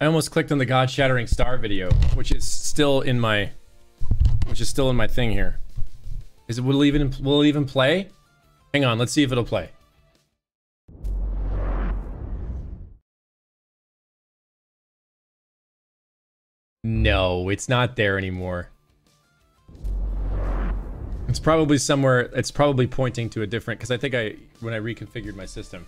I almost clicked on the God-shattering star video, which is still in my thing here. Will it even play? Hang on, let's see if it'll play. No, it's not there anymore. It's probably somewhere. It's probably pointing to a different, because I think when I reconfigured my system,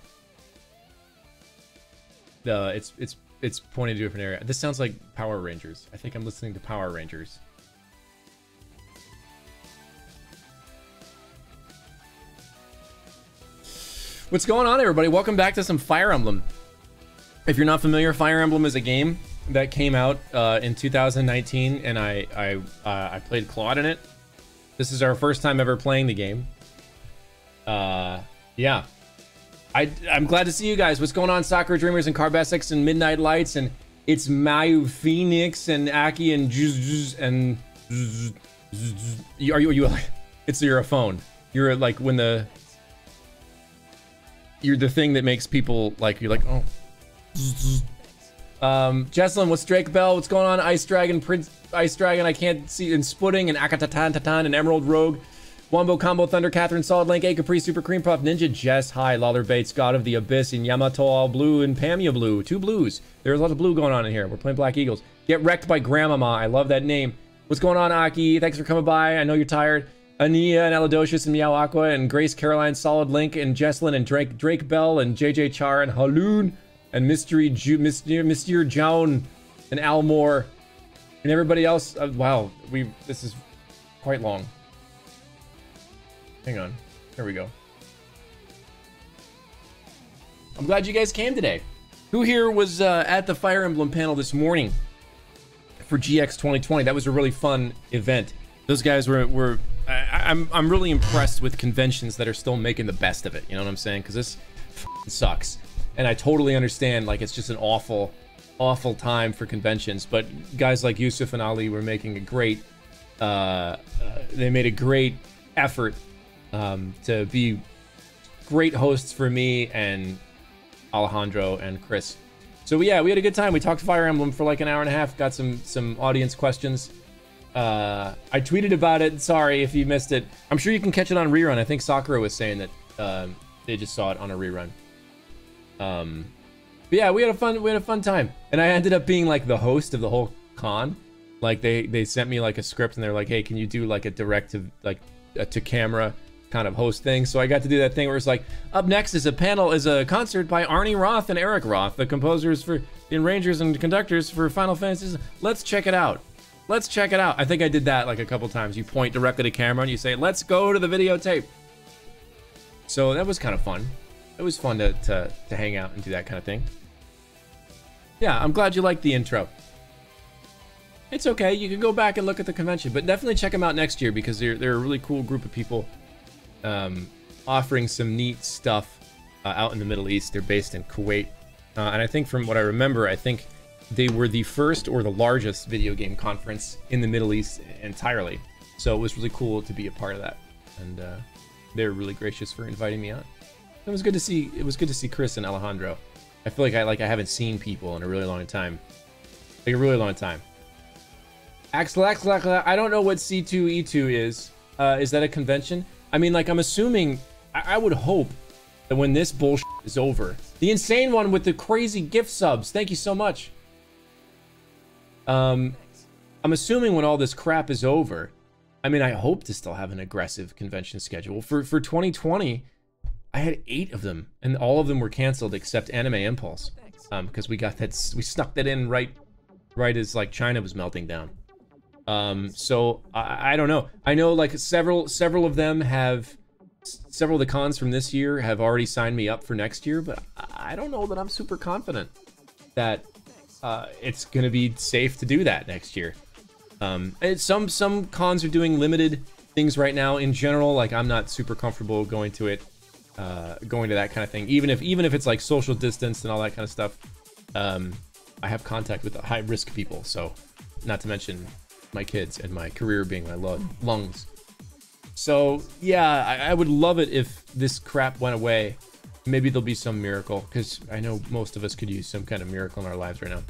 it's pointing to a different area. This sounds like Power Rangers. I think I'm listening to Power Rangers. What's going on, everybody? Welcome back to some Fire Emblem. If you're not familiar, Fire Emblem is a game that came out in 2019, and I played Claude in it. This is our first time ever playing the game. Yeah. I'm glad to see you guys. What's going on, Soccer Dreamers and Carbesics and Midnight Lights, and it's Mayu Phoenix and Aki and and are you you're a phone. You're like when you're the thing that makes people like, you're like, oh. Jesselyn, what's Drake Bell? What's going on? Ice Dragon, Prince Ice Dragon, I can't see, and Spudding, and Akatatan Tatan, and Emerald Rogue, Wombo Combo, Thunder, Catherine, Solid Link, A Capri, Super Cream Puff, Ninja, Jess, High, Lawler Bates, God of the Abyss, and Yamato All Blue, and Pamia Blue. 2 blues. There's a lot of blue going on in here. We're playing Black Eagles. Get Wrecked by Grandmama. I love that name. What's going on, Aki? Thanks for coming by. I know you're tired. Ania and Aladocious and Meow Aqua and Grace Caroline, Solid Link and Jesselyn and Drake Bell and JJ Char and Haloon and Mr. Joan and Al Moore and everybody else. Wow, this is quite long. Hang on, there we go. I'm glad you guys came today. Who here was at the Fire Emblem panel this morning for GX 2020? That was a really fun event. Those guys were I'm really impressed with conventions that are still making the best of it. You know what I'm saying? Because this sucks, and I totally understand. Like, it's just an awful time for conventions. But guys like Yusuf and Ali were making a great. They made a great effort to be great hosts for me and Alejandro and Chris. So yeah, we had a good time. We talked Fire Emblem for like an hour and a half. Got some audience questions. I tweeted about it. Sorry if you missed it. I'm sure you can catch it on rerun. I think Sakura was saying that they just saw it on a rerun. But yeah, we had a fun time, and I ended up being like the host of the whole con. Like they sent me like a script, and they're like, "Hey, can you do like a direct to camera kind of host thing?" So I got to do that thing where it's like, up next is a concert by Arnie Roth and Eric Roth, the composers for the arrangers and conductors for Final Fantasy. Let's check it out. Let's check it out. I think I did that like a couple times. You point directly to camera and you say, let's go to the videotape. So that was kind of fun. It was fun to hang out and do that kind of thing. Yeah, I'm glad you liked the intro. It's okay. You can go back and look at the convention, but definitely check them out next year, because they're a really cool group of people offering some neat stuff out in the Middle East. They're based in Kuwait. And I think from what I remember, I think they were the first or the largest video game conference in the Middle East entirely. So it was really cool to be a part of that, and they were really gracious for inviting me out. It was good to see Chris and Alejandro. I feel like I haven't seen people in a really long time, like a really long time. I don't know what C2E2 is. Is that a convention? I mean, like, I'm assuming. I would hope that when this bullshit is over, the insane one with the crazy gift subs. Thank you so much. I'm assuming when all this crap is over, I mean, I hope to still have an aggressive convention schedule. For 2020, I had 8 of them, and all of them were canceled except Anime Impulse, because we snuck that in right as like China was melting down. So I don't know. I know like several of them have, several of the cons from this year have already signed me up for next year, but I don't know that I'm super confident that it's gonna be safe to do that next year. Some cons are doing limited things right now. In general, like, I'm not super comfortable going to that kind of thing, even if it's like social distance and all that kind of stuff. I have contact with high risk people, so not to mention my kids and my career being my lungs. So yeah, I would love it if this crap went away. Maybe there'll be some miracle, because I know most of us could use some kind of miracle in our lives right now.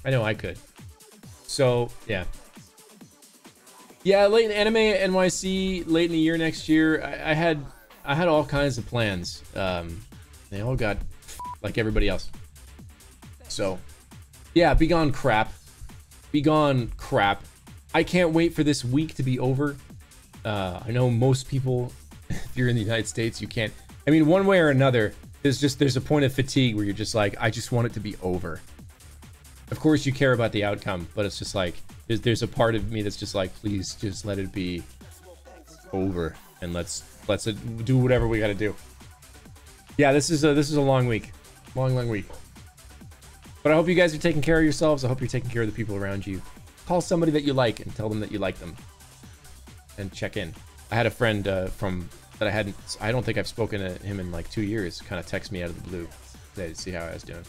I know I could. So, yeah. Yeah, late in Anime NYC, late in the year next year, I had all kinds of plans. They all got like everybody else. So, yeah, be gone crap. Be gone crap. I can't wait for this week to be over. I know most people, if you're in the United States, you can't. I mean, one way or another, there's a point of fatigue where you're just like, I just want it to be over. Of course, you care about the outcome, but it's just like, there's a part of me that's just like, please just let it be over, and let's do whatever we got to do. Yeah, this is a long week, long week. But I hope you guys are taking care of yourselves. I hope you're taking care of the people around you. Call somebody that you like and tell them that you like them, and check in. I had a friend I don't think I've spoken to him in like 2 years, kind of text me out of the blue today to see how I was doing.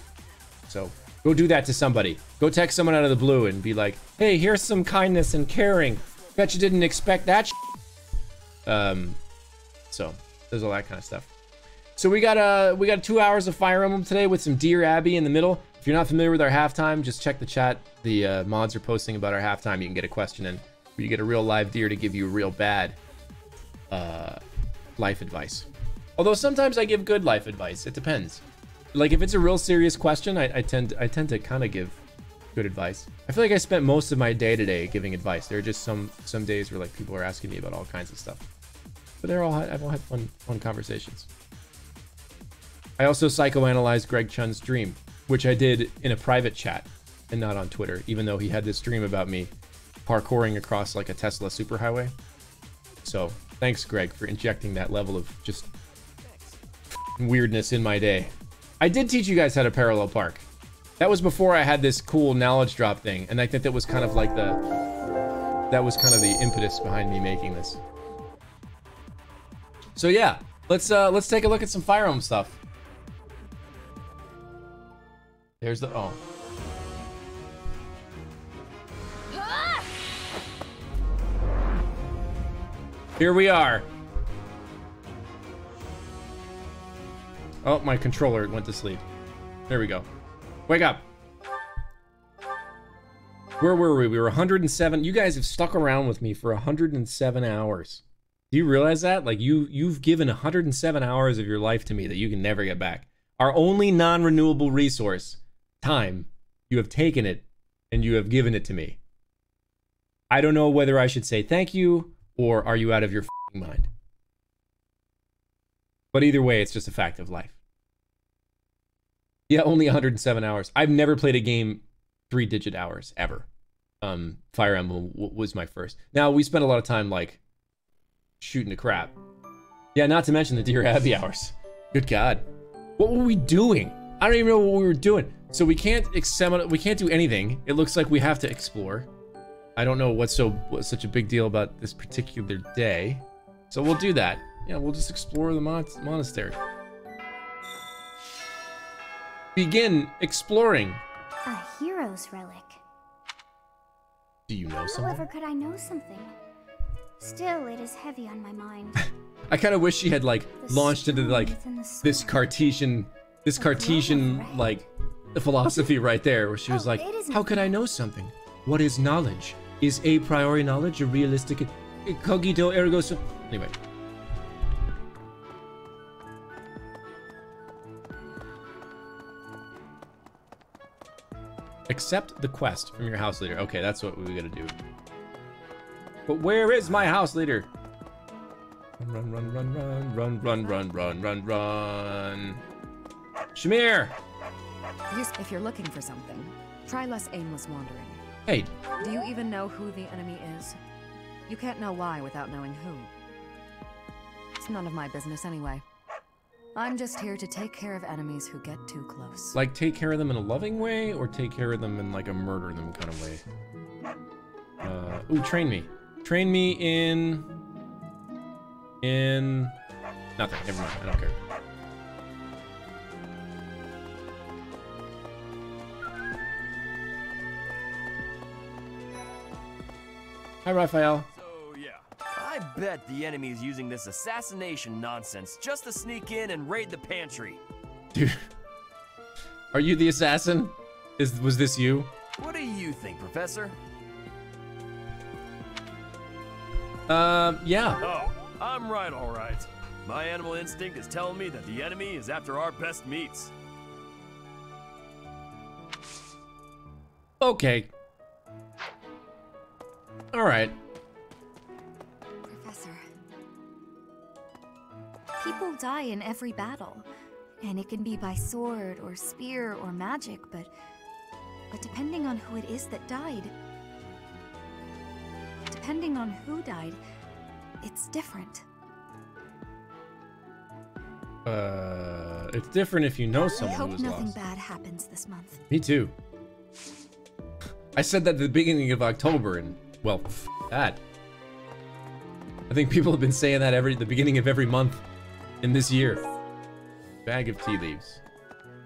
So go do that to somebody. Go text someone out of the blue and be like, hey, here's some kindness and caring. Bet you didn't expect that. So there's all that kind of stuff. So we got 2 hours of Fire Emblem today with some Dear Abby in the middle. If you're not familiar with our halftime, just check the chat. The mods are posting about our halftime. You can get a question in where you get a real live deer to give you real bad life advice. Although sometimes I give good life advice. It depends. Like if it's a real serious question, I tend to kind of give good advice. I feel like I spent most of my day today giving advice. There are just some days where like people are asking me about all kinds of stuff. But I've all had fun conversations. I also psychoanalyzed Greg Chun's dream, which I did in a private chat and not on Twitter, even though he had this dream about me parkouring across like a Tesla superhighway. So thanks, Greg, for injecting that level of just weirdness in my day. I did teach you guys how to parallel park. That was before I had this cool knowledge drop thing, and I think that was kind of like the impetus behind me making this. So yeah, let's take a look at some Fire Emblem stuff. There's the Here we are. Oh, my controller went to sleep. There we go. Wake up. Where were we? We were 107. You guys have stuck around with me for 107 hours. Do you realize that? Like you've given 107 hours of your life to me that you can never get back. Our only non-renewable resource, time. You have taken it and you have given it to me. I don't know whether I should say thank you or are you out of your f***ing mind? But either way, it's just a fact of life. Yeah, only 107 hours. I've never played a game 3-digit hours, ever. Fire Emblem was my first. Now, we spent a lot of time, like, shooting the crap. Yeah, not to mention the Dear Abby hours. Good God. What were we doing? I don't even know what we were doing. So we can't do anything. It looks like we have to explore. I don't know what's such a big deal about this particular day. So we'll do that. Yeah, we'll just explore the monastery. Begin exploring. A hero's relic. Do you know something? However, could I know something? Still, it is heavy on my mind. I kind of wish she had like launched into like this Cartesian like philosophy right there, where she was like, "How could I know something? What is knowledge? Is a priori knowledge a realistic cogito ergo sum?" Anyway. Accept the quest from your house leader. Okay, that's what we gotta do. But where is my house leader? Run, run, run, run, run, run, run, run, run, run. Shamir! If you're looking for something, try less aimless wandering. Hey. Do you even know who the enemy is? You can't know why without knowing who. It's none of my business anyway. I'm just here to take care of enemies who get too close. Like take care of them in a loving way, or take care of them in like a murder them kind of way? Ooh, train me. Train me in nothing. Never mind. I don't care. Hi, Raphael. So, yeah. I bet the enemy is using this assassination nonsense just to sneak in and raid the pantry. Dude. Are you the assassin? Was this you? What do you think, Professor? Yeah. Oh, I'm right, all right. My animal instinct is telling me that the enemy is after our best meats. Okay. All right. Professor. People die in every battle. And it can be by sword or spear or magic, but depending on who it is that died, depending on who died, it's different. It's different if you know I someone who hope was nothing lost. bad happens this month. Me too. I said that at the beginning of October, and well, that. I think people have been saying that the beginning of every month in this year. Bag of tea leaves.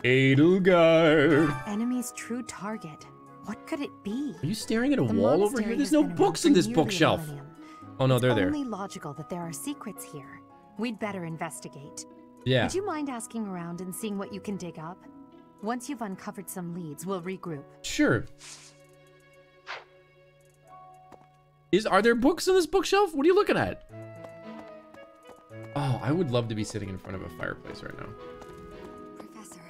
Edelgard. Enemy's true target. What could it be? Are you staring at a The wall over monastery here? There's has no been around books in for this nearly a bookshelf. millennium. Oh no, they're It's there. only logical that there are secrets here. We'd better investigate. Yeah. Would you mind asking around and seeing what you can dig up? Once you've uncovered some leads, we'll regroup. Sure. Are there books in this bookshelf? What are you looking at? Oh, I would love to be sitting in front of a fireplace right now. Professor.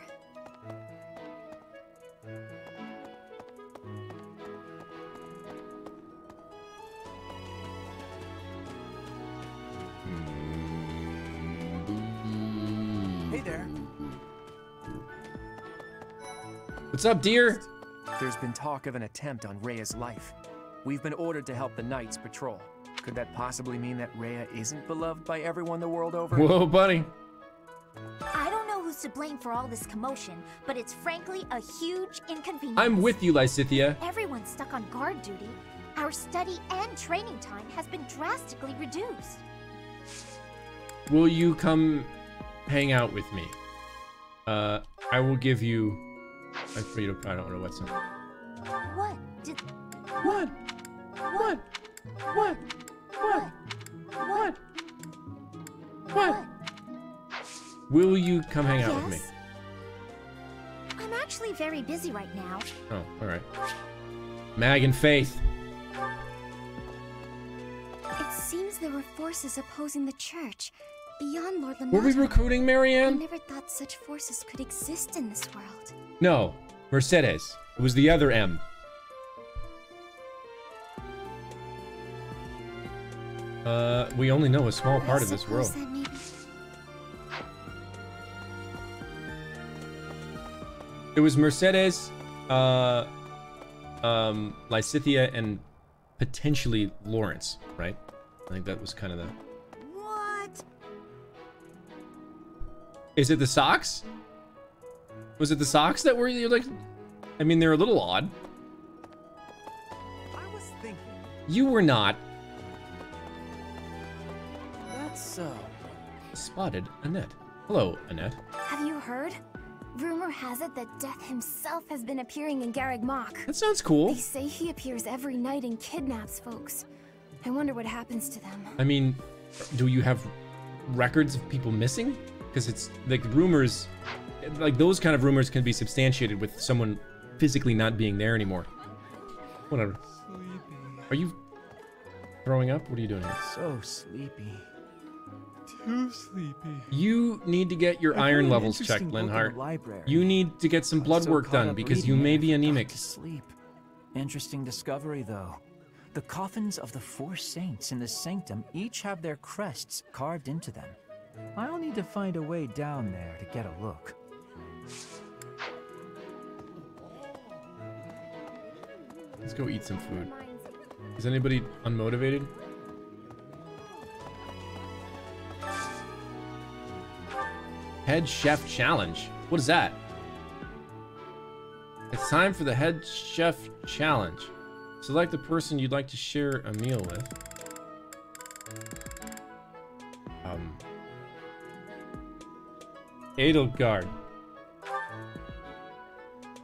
Hey there. What's up, dear? There's been talk of an attempt on Rhea's life. We've been ordered to help the Knights patrol. Could that possibly mean that Rhea isn't beloved by everyone the world over? Whoa, buddy. I don't know who's to blame for all this commotion, but it's frankly a huge inconvenience. I'm with you, Lysithia. Everyone's stuck on guard duty. Our study and training time has been drastically reduced. Will you come hang out with me? I will give you. I don't know what's in. What? Did... What? What? What? What? What? What? Will you come hang out with me? Yes? I'm actually very busy right now. Oh, all right. Mag and Faith. It seems there were forces opposing the church, beyond Lord Were we Linhardt. recruiting I Marianne? never thought such forces could exist in this world. No, Mercedes. It was the other M. We only know a small part of this world. Suppose that maybe... It was Mercedes, Lysithia, and potentially Lawrence, right? I think that was kind of the... What? Is it the socks? Was it the socks that were like... I mean, they're a little odd. I was thinking. You were not. That's so. Spotted Annette. Hello, Annette. Have you heard? Rumor has it that Death himself has been appearing in Garreg Mach. That sounds cool. They say he appears every night and kidnaps folks. I wonder what happens to them. I mean, do you have records of people missing? Because it's like rumors, like those kind of rumors can be substantiated with someone physically not being there anymore. Whatever. Sleepy. Are you throwing up? What are you doing here? So sleepy. Too sleepy. You need to get your I found iron an levels checked, interesting book in the Linhardt. library. You need to get some I'm blood so work caught done up because you reading may it, be I forgot anemic. to sleep. Interesting discovery, though. The coffins of the 4 saints in the sanctum each have their crests carved into them. I'll need to find a way down there to get a look. Let's go eat some food. Is anybody unmotivated? Head Chef Challenge. What is that? It's time for the Head Chef Challenge. Select the person you'd like to share a meal with. Edelgard.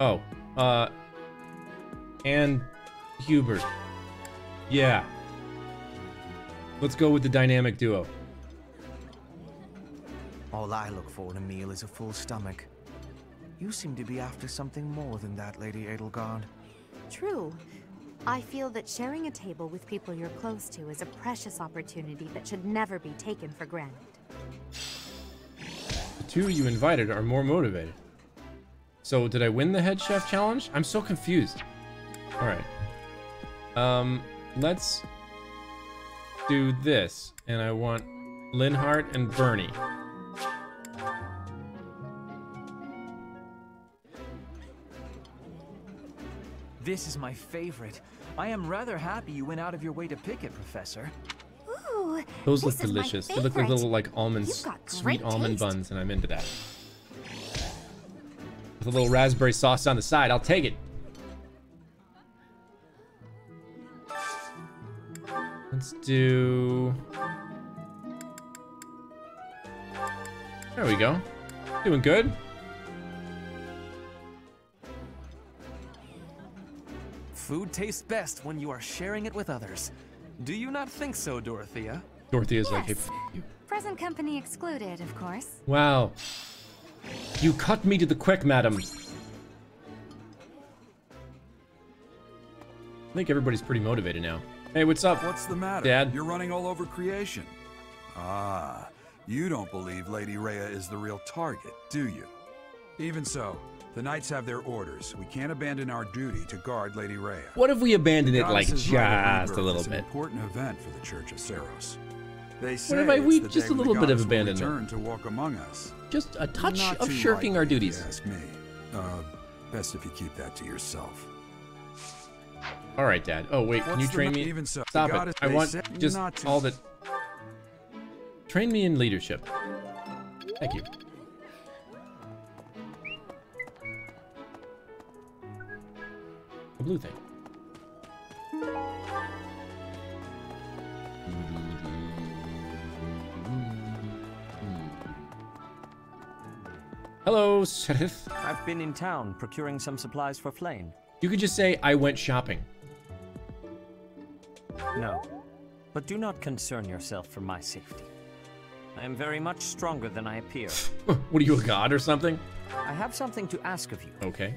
Oh, and Hubert. Yeah. Let's go with the dynamic duo. All I look for in a meal is a full stomach. You seem to be after something more than that, Lady Edelgard. true. I feel that sharing a table with people you're close to is a precious opportunity that should never be taken for granted. The two you invited are more motivated. So did I win the head chef challenge? I'm so confused. All right. Let's do this, and I want Linhardt and Bernie. This is my favorite. I am rather happy you went out of your way to pick it, Professor. Ooh, Those look this is my delicious. They look like favorite. little like almonds, You've got sweet great almond taste. buns, and I'm into that. With a little raspberry sauce on the side, I'll take it. Let's do... There we go. Doing good. Food tastes best when you are sharing it with others. Do you not think so, Dorothea? Dorothea's like, hey, Yes. f you. Present company excluded, of course. Wow. You cut me to the quick, madam. I think everybody's pretty motivated now. Hey, what's up? What's the matter? Dad? You're running all over creation. Ah, you don't believe Lady Rhea is the real target, do you? Even so, the Knights have their orders. We can't abandon our duty to guard Lady Rhea. What if we abandon it like Goddess's Rite of just a Rebirth little is an bit? important event for the Church of Seros. They say if it's we the just day a when little the bit of goddess will abandonment? return to walk among us. Just a touch Not of too shirking our likely, if duties. you ask me. Best if you keep that to yourself. All right, Dad. Oh, wait, can you train me? Even so, Stop the it. goddess- I they want say just not to- all the... Train me in leadership. Thank you. The blue thing. Hello, Seth. I've been in town procuring some supplies for Flame. You could just say, I went shopping. No, but do not concern yourself for my safety. I am very much stronger than I appear. What are you, a god or something? I have something to ask of you. Okay.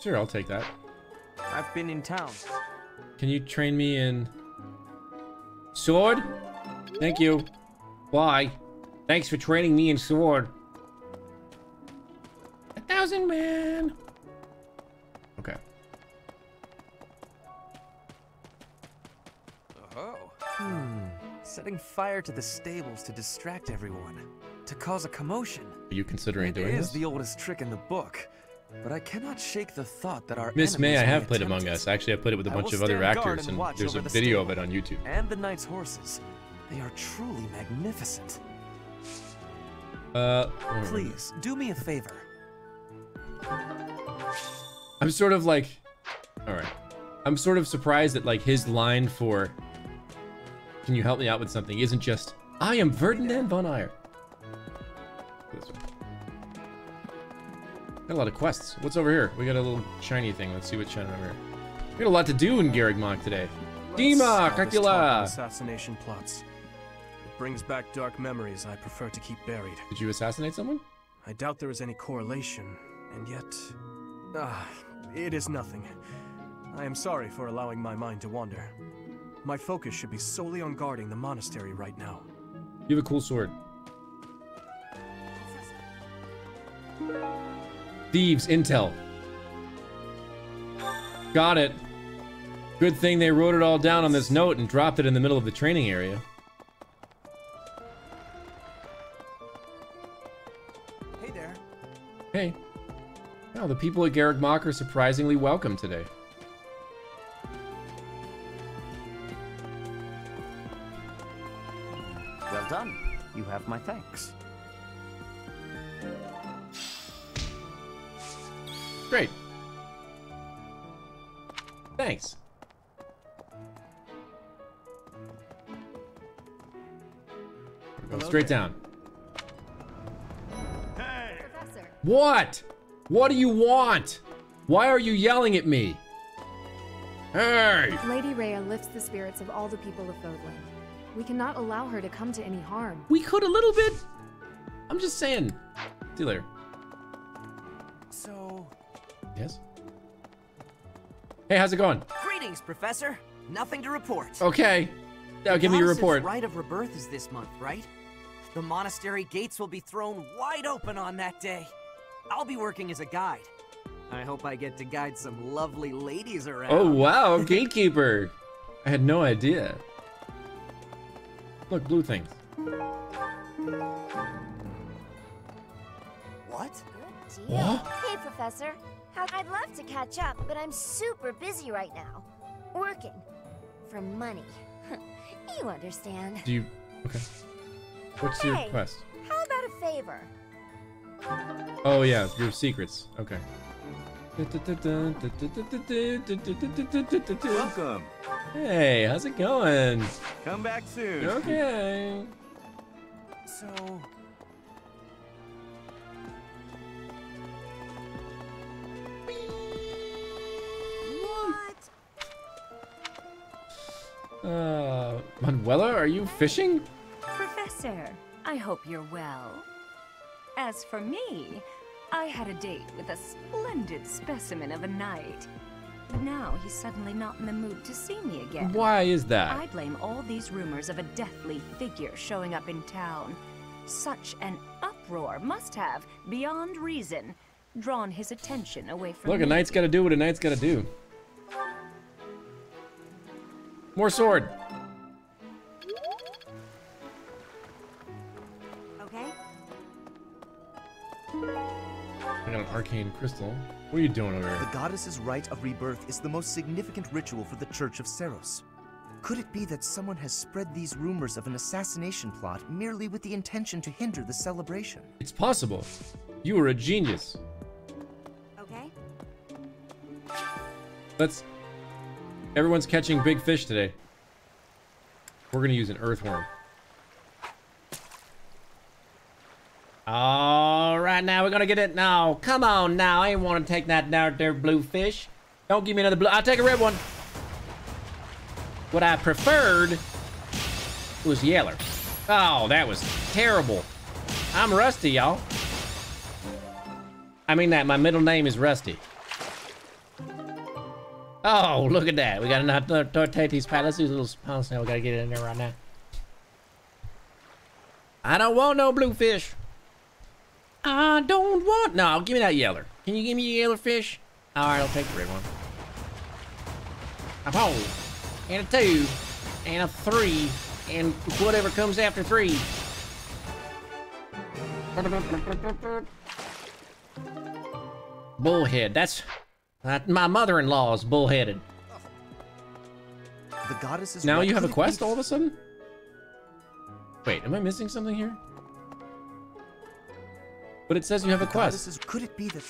Sure, I'll take that. I've been in town. Can you train me in... Sword? Thank you. Bye. Thanks for training me in sword. 1,000 man. Okay. Oh. Setting fire to the stables to distract everyone. To cause a commotion. Are you considering It doing is this? the oldest trick in the book. But I cannot shake the thought that our Miss May, enemies I have may played attempt Among it. Us. Actually, I played it with a I bunch will of other stand guard actors, and and watch there's a over the video of stable. it on YouTube. And the knight's horses. They are truly magnificent. Please, do me a favor. I'm sort of like... Alright. I'm sort of surprised that, like, his line for... Can you help me out with something? Isn't just, I am Ferdinand von Eyre. This one. Got a lot of quests. What's over here? We got a little shiny thing. Let's see what's shining over here. We got a lot to do in Garreg Mach today. Dima, Stop this talk of Kakula! assassination plots. It brings back dark memories I prefer to keep buried. Did you assassinate someone? I doubt there is any correlation, and yet... it is nothing. I am sorry for allowing my mind to wander. My focus should be solely on guarding the monastery right now. You have a cool sword. Thieves, intel. Got it. Good thing they wrote it all down on this note and dropped it in the middle of the training area. Hey there. Hey. Wow, the people at Garreg Mach are surprisingly welcome today. Well done. You have my thanks. Great. Thanks. Go straight down. Professor. What? What do you want? Why are you yelling at me? Hey! Lady Rhea lifts the spirits of all the people of Fodlan. We cannot allow her to come to any harm. We could a little bit. I'm just saying. See you later. Yes? Hey, how's it going? Greetings, Professor. Nothing to report. Okay. Now give me your report. The rite of rebirth is this month, right? The monastery gates will be thrown wide open on that day. I'll be working as a guide. I hope I get to guide some lovely ladies around. Oh, wow. Gatekeeper. I had no idea. Look, blue things. What? Good deal. What? Hey, Professor. I'd love to catch up, but I'm super busy right now. Working. For money. You understand. Do you... Okay. What's your quest? How about a favor? Oh, yeah. Your secrets. Okay. Welcome. Hey, how's it going? Come back soon. Okay. So... Manuela, are you fishing? Professor, I hope you're well. As for me, I had a date with a splendid specimen of a knight. But now he's suddenly not in the mood to see me again. Why is that? I blame all these rumors of a deathly figure showing up in town. Such an uproar must have, beyond reason, drawn his attention away from Look, me. a knight's gotta do what a knight's gotta do. More sword. Okay. I got an arcane crystal. What are you doing over here? The goddess's rite of rebirth is the most significant ritual for the Church of Seros. Could it be that someone has spread these rumors of an assassination plot merely with the intention to hinder the celebration? It's possible. You are a genius. Okay. Let's... Everyone's catching big fish today. We're gonna use an earthworm. All right, now we're gonna get it. No, come on now. I ain't want to take that down there blue fish. Don't give me another blue. I'll take a red one. What I preferred was yeller. Oh, that was terrible. I'm Rusty, y'all. I mean that my middle name is Rusty. Oh, look at that. We got another Torte's pie. Let's do a little pound snail. We gotta get it in there right now. I don't want no bluefish. I don't want... No, give me that yeller. Can you give me a yeller fish? All right, I'll take the red one. A hole. And a 2. And a 3. And whatever comes after 3. Bullhead. That's... my mother-in-law is bullheaded. The goddess is now right. you have a quest all of a sudden? Wait, am I missing something here? But it says you have a quest. Could it be that...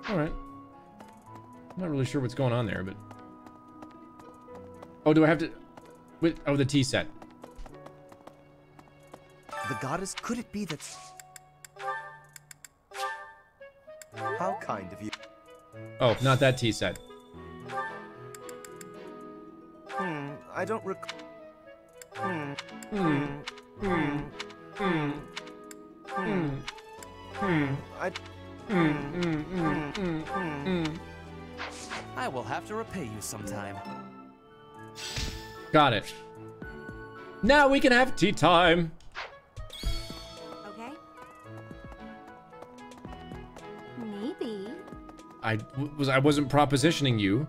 Alright. I'm not really sure what's going on there, but... Oh, do I have to... Wait, oh, the tea set. The goddess... Could it be that... How kind of you. Oh, not that tea set. I don't rec... I will have to repay you sometime. Got it. Now we can have tea time. Okay. Maybe. I wasn't propositioning you.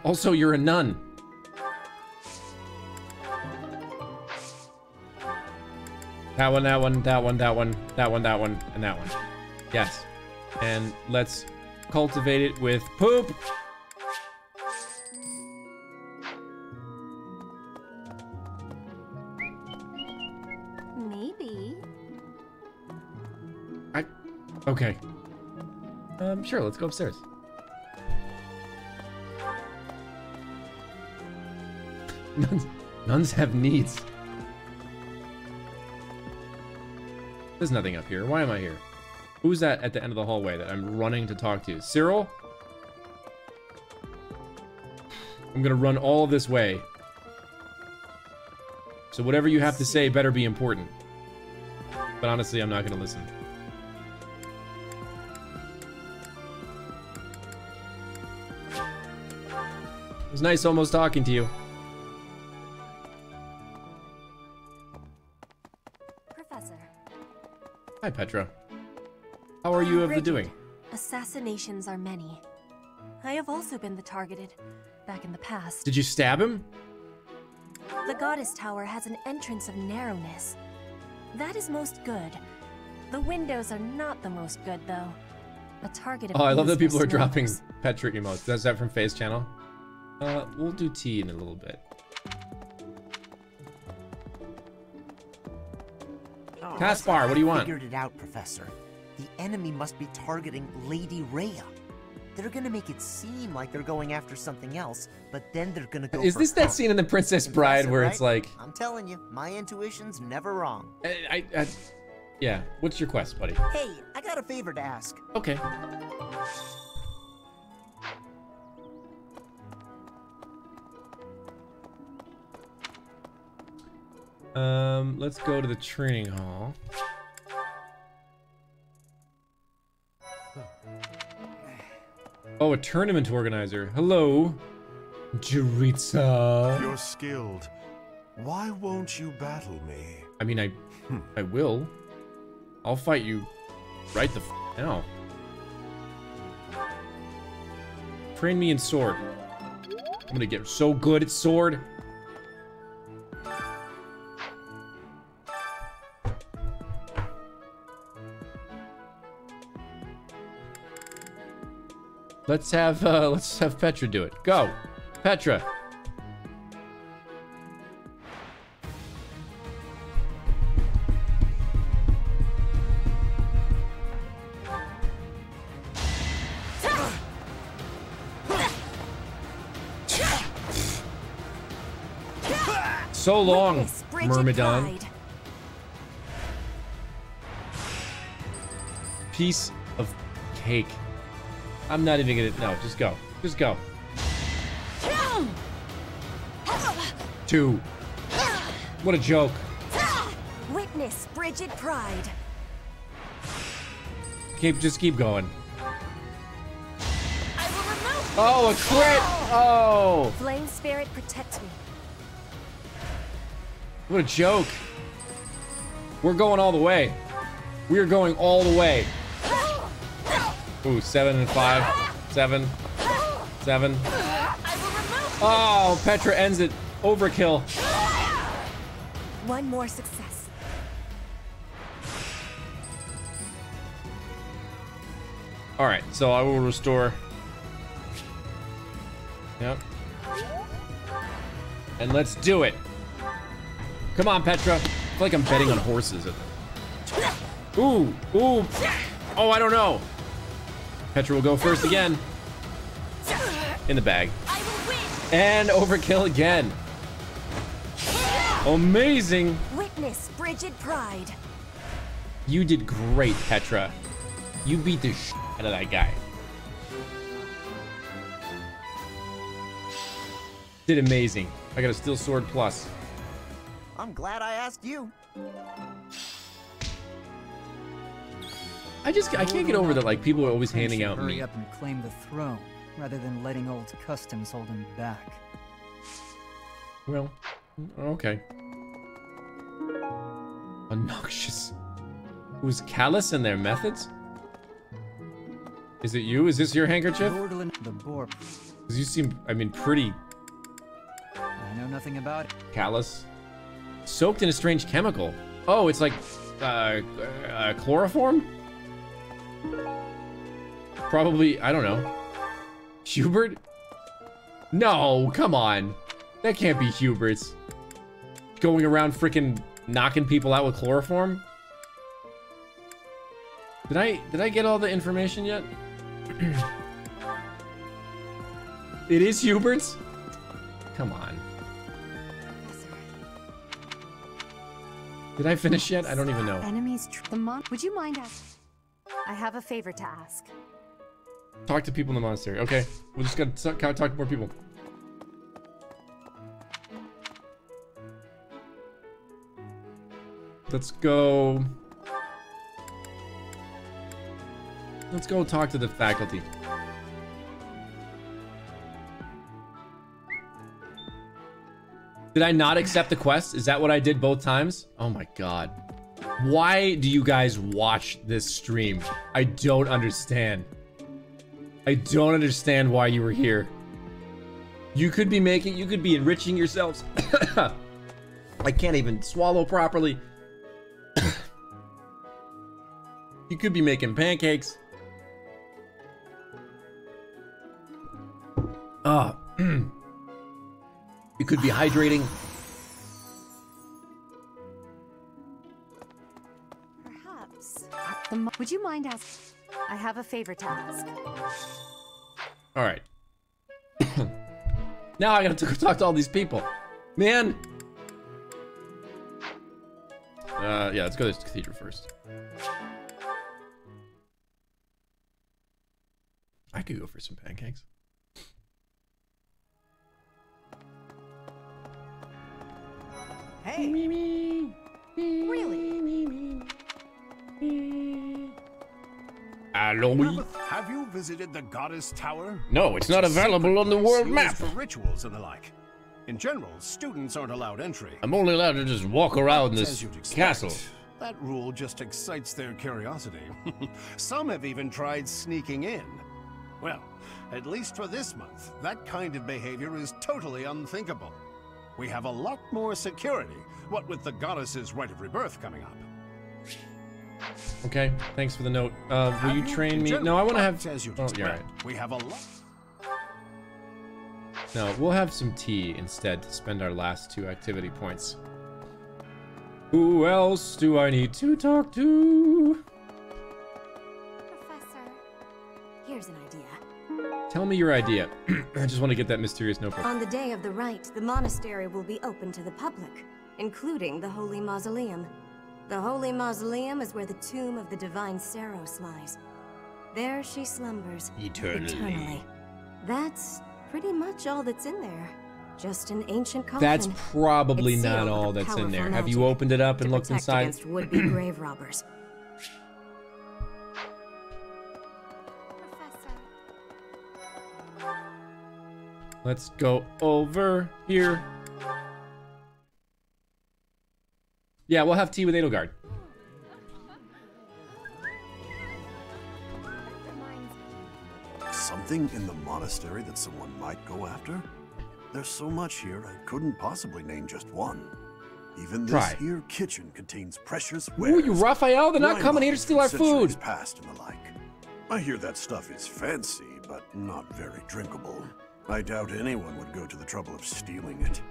Also, you're a nun. That one, that one, that one, that one, that one, that one, and that one. Yes. And let's cultivate it with poop. Maybe. Okay. Sure, let's go upstairs. Nuns have needs. There's nothing up here. Why am I here? Who's that at the end of the hallway that I'm running to talk to? Cyril? I'm gonna run all this way. So whatever you have to say better be important. But honestly, I'm not gonna listen. It was nice almost talking to you. Professor. Hi, Petra. How are you of the doing? Assassinations are many. I have also been the targeted, back in the past. Did you stab him? The Goddess Tower has an entrance of narrowness. That is most good. The windows are not the most good, though. A target of Oh, I love that these people are dropping snows. Petra emotes. That's that from Faye's channel? We'll do tea in a little bit. Caspar, what do you want? Figured it out, Professor. The enemy must be targeting Lady Rhea. They're gonna make it seem like they're going after something else, but then they're gonna go Is for this that help. scene in The Princess Bride Impressive, where right? it's like... I'm telling you, my intuition's never wrong. Yeah, what's your quest, buddy? Hey, I got a favor to ask. Okay. Let's go to the training hall. Oh, a tournament organizer. Hello, Jaritza. You're skilled. Why won't you battle me? I mean, I will. I'll fight you right the f now. Train me in sword. I'm gonna get so good at sword. Let's have Petra do it. Go, Petra. So long, Myrmidon. Piece of cake. I'm not even gonna. No, just go. Just go. 2. What a joke. Witness frigid pride. Just keep going. Oh, a crit! Oh! Flame spirit protect me. What a joke. We're going all the way. We are going all the way. Ooh, 7 and 5. 7. 7. Oh, Petra ends it. Overkill. One more success. All right, so I will restore. Yep. And let's do it. Come on, Petra. I feel like I'm betting on horses. Ooh, ooh. Oh, I don't know. Petra will go first again. In the bag. And overkill again. Amazing. Witness frigid pride. You did great, Petra. You beat the shit out of that guy. Did amazing. I got a steel sword plus. I'm glad I asked you. I can't get over that, like, people are always handing out hurry meat. up and claim the throne rather than letting old customs hold him back. Well, okay. Obnoxious. Who's callous in their methods? Is it you? Is this your handkerchief? The boar. Because you seem, I mean, pretty I know nothing about it. callous. Soaked in a strange chemical. Oh, it's like chloroform? Probably, I don't know. Hubert? No, come on. That can't be Hubert's. Going around freaking knocking people out with chloroform? Did I get all the information yet? It is Hubert's? Come on. Did I finish yet? I don't even know. Enemies, would you mind asking? I have a favor to ask. Talk to people in the monastery. Okay, we just gotta talk to more people. Let's go. Let's go talk to the faculty. Did I not accept the quest? Is that what I did both times? Oh my god. Why do you guys watch this stream? I don't understand. I don't understand why you were here. You could be enriching yourselves. I can't even swallow properly. You could be making pancakes. You could be hydrating. Perhaps. Would you mind asking? I have a favor to ask. All right. Now I gotta go talk to all these people. Man. Yeah, let's go to this cathedral first. I could go for some pancakes. Hey. Really? Hello. Have you visited the Goddess Tower? No, it's not available on the world map. For rituals and the like. In general, students aren't allowed entry. I'm only allowed to just walk around this castle. That rule just excites their curiosity. Some have even tried sneaking in. Well, at least for this month, that kind of behavior is totally unthinkable. We have a lot more security, what with the goddess's rite of rebirth coming up. Okay, thanks for the note. Will you train me? No, I want to have... Oh, you're right. We have a lot... No, we'll have some tea instead to spend our last 2 activity points. Who else do I need to talk to? Professor, here's an idea. Tell me your idea. I just want to get that mysterious notebook. On the day of the rite, the monastery will be open to the public, including the Holy Mausoleum. The Holy Mausoleum is where the tomb of the divine Seros lies. There she slumbers. Eternally. That's pretty much all that's in there. Just an ancient coffin. That's probably not all that's in there. Have you opened it up and looked inside? Against would-be grave robbers. Let's go over here. Yeah, we'll have tea with Edelgard. Something in the monastery that someone might go after? There's so much here, I couldn't possibly name just one. Even this here kitchen contains precious wares. Ooh, you Raphael, they're not coming here to steal our food. Past and the like. I hear that stuff is fancy, but not very drinkable. I doubt anyone would go to the trouble of stealing it.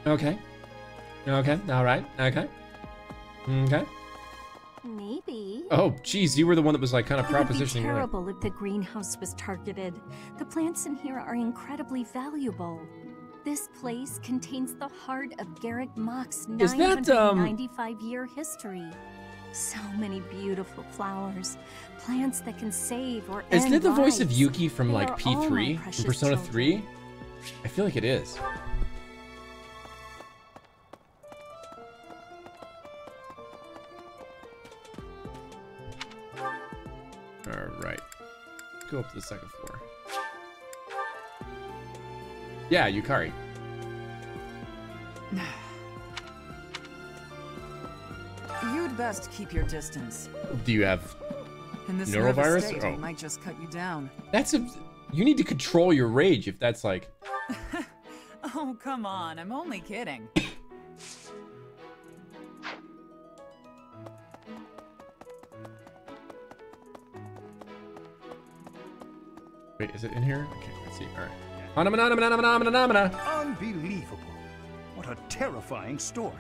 Okay. Okay. All right. Okay. Okay. Maybe. Oh, geez, you were the one that was like kind of It would be propositioning. terrible if the greenhouse was targeted. The plants in here are incredibly valuable. This place contains the heart of Garreg Mach's 995-year history. So many beautiful flowers, plants that can save or end Isn't it the voice of lives. Yuki from They like are all my P3 precious from Persona children. 3? I feel like it is. All right, go up to the second floor. Yeah, Yukari. You'd best keep your distance. Do you have In this nervous neurovirus? state, Oh, it might just cut you down. that's a. You need to control your rage if that's like. Oh, come on. I'm only kidding. Wait, is it in here? Okay, let's see. All right. Unbelievable. What a terrifying story.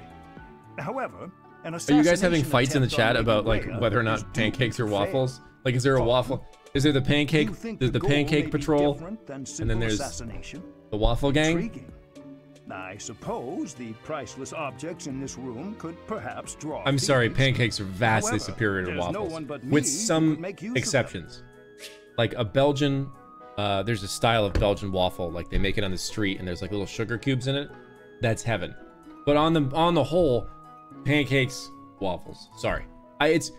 However, an Are you guys having assassination fights in the attempt chat on about Lady like Rhea whether or is not pancakes are doomed to fail. waffles? Like, is there a waffle? Is there the pancake? There's the pancake patrol, and then there's assassination? the waffle gang. Intriguing. I suppose the priceless objects in this room could perhaps draw. I'm sorry, thieves. pancakes are vastly However, superior to there's no waffles, one but me with who some would make use of them. exceptions. Like a Belgian, there's a style of Belgian waffle, like they make it on the street, and there's like little sugar cubes in it. That's heaven. But on the whole, pancakes, waffles. Sorry, it's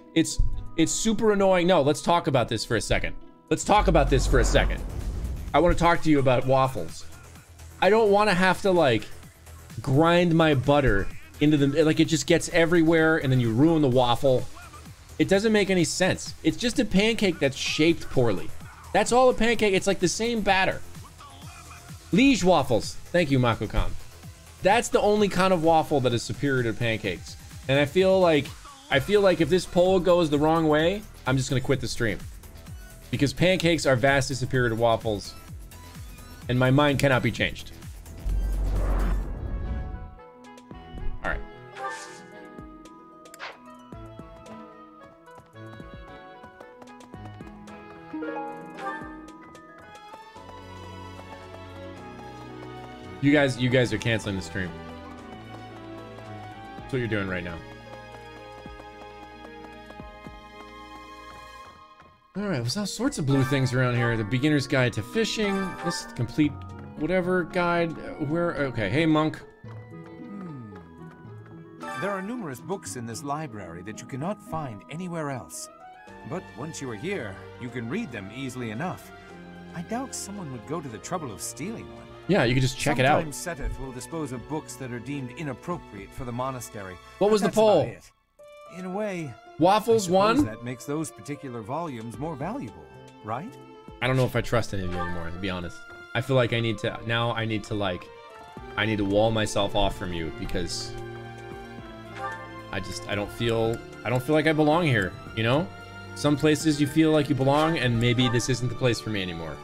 It's super annoying. No, let's talk about this for a second. Let's talk about this for a second. I want to talk to you about waffles. I don't want to have to like grind my butter into the, like it just gets everywhere and then you ruin the waffle. It doesn't make any sense. It's just a pancake that's shaped poorly. That's all a pancake. It's like the same batter. Liege waffles. Thank you, Mako-kan. That's the only kind of waffle that is superior to pancakes. And I feel like if this poll goes the wrong way, I'm just gonna quit the stream. Because pancakes are vastly superior to waffles. And my mind cannot be changed. All right. You guys are canceling the stream. That's what you're doing right now. All right, there's all sorts of blue things around here. The beginner's guide to fishing. This complete whatever guide. Where? Okay, hey monk. There are numerous books in this library that you cannot find anywhere else. But once you are here, you can read them easily enough. I doubt someone would go to the trouble of stealing one. Yeah, you can just check it out. Sometimes Seteth will dispose of books that are deemed inappropriate for the monastery. What was the poll? In a way, Waffles won? That makes those particular volumes more valuable, right? I don't know if I trust any of you anymore, to be honest. I feel like I need to wall myself off from you because I don't feel like I belong here, you know? Some places you feel like you belong and maybe this isn't the place for me anymore.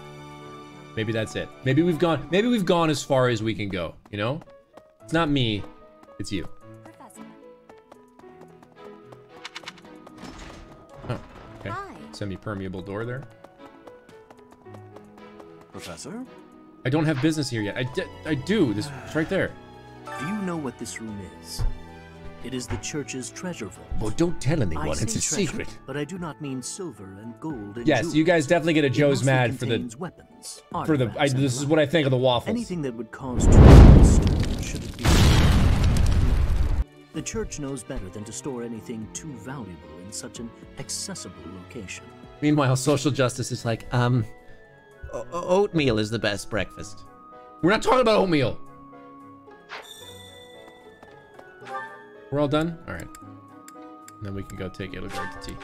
Maybe that's it. Maybe we've gone as far as we can go, you know? It's not me, it's you. Oh, okay. Semi-permeable door there. Professor? I don't have business here yet. I do. It's right there. Do you know what this room is? It is the church's treasure vault. Well, don't tell anyone. It's a treasure, secret. But I do not mean silver and gold and Yes, jewels. you guys definitely get a Joe's mad for the weapons, this is what I think of the waffles. Anything that would cause trouble should it be. The church knows better than to store anything too valuable in such an accessible location. Meanwhile, social justice is like, oatmeal is the best breakfast. We're not talking about oatmeal. We're all done? All right. And then we can go take Edelgard to tea.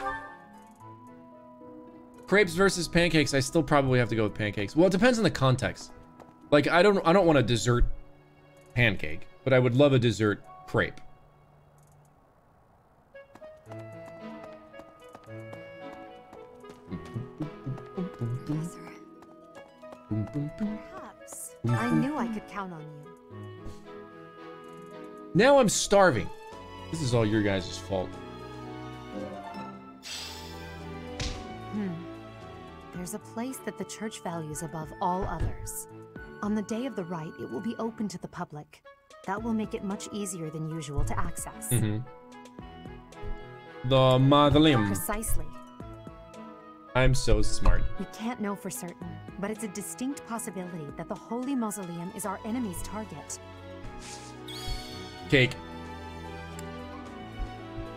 Crepes versus pancakes. I still probably have to go with pancakes. Well, it depends on the context. Like, I don't want a dessert pancake, but I would love a dessert crepe. Perhaps. I knew I could count on you. Now I'm starving. This is all your guys' fault. There's a place that the church values above all others. On the day of the rite, it will be open to the public. That will make it much easier than usual to access. The Mausoleum. Precisely. I'm so smart. We can't know for certain, but it's a distinct possibility that the Holy Mausoleum is our enemy's target. Cake.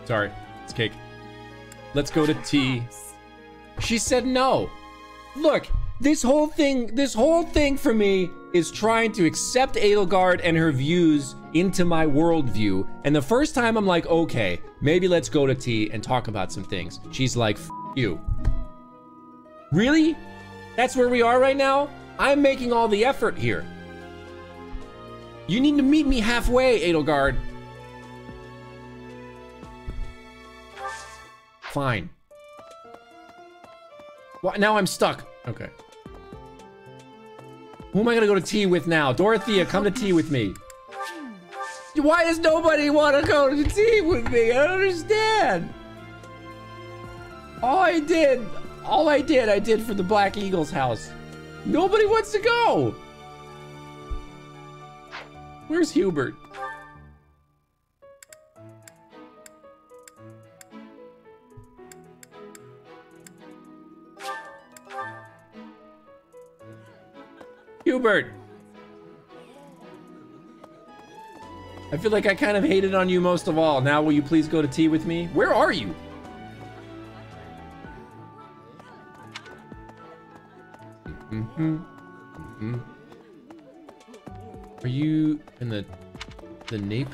Sorry, it's cake. Let's go to tea. She said no. Look, this whole thing for me is trying to accept Edelgard and her views into my worldview. And the first time I'm like, okay, maybe let's go to tea and talk about some things. She's like, F you. Really? That's where we are right now? I'm making all the effort here. You need to meet me halfway, Edelgard. Fine. Well, now I'm stuck. Okay. Who am I gonna go to tea with now? Dorothea, come to tea with me. Why does nobody want to go to tea with me? I don't understand. All I did for the Black Eagles house. Nobody wants to go. Where's Hubert? Hubert! I feel like I kind of hated on you most of all. Now will you please go to tea with me? Where are you? Are you in the nape?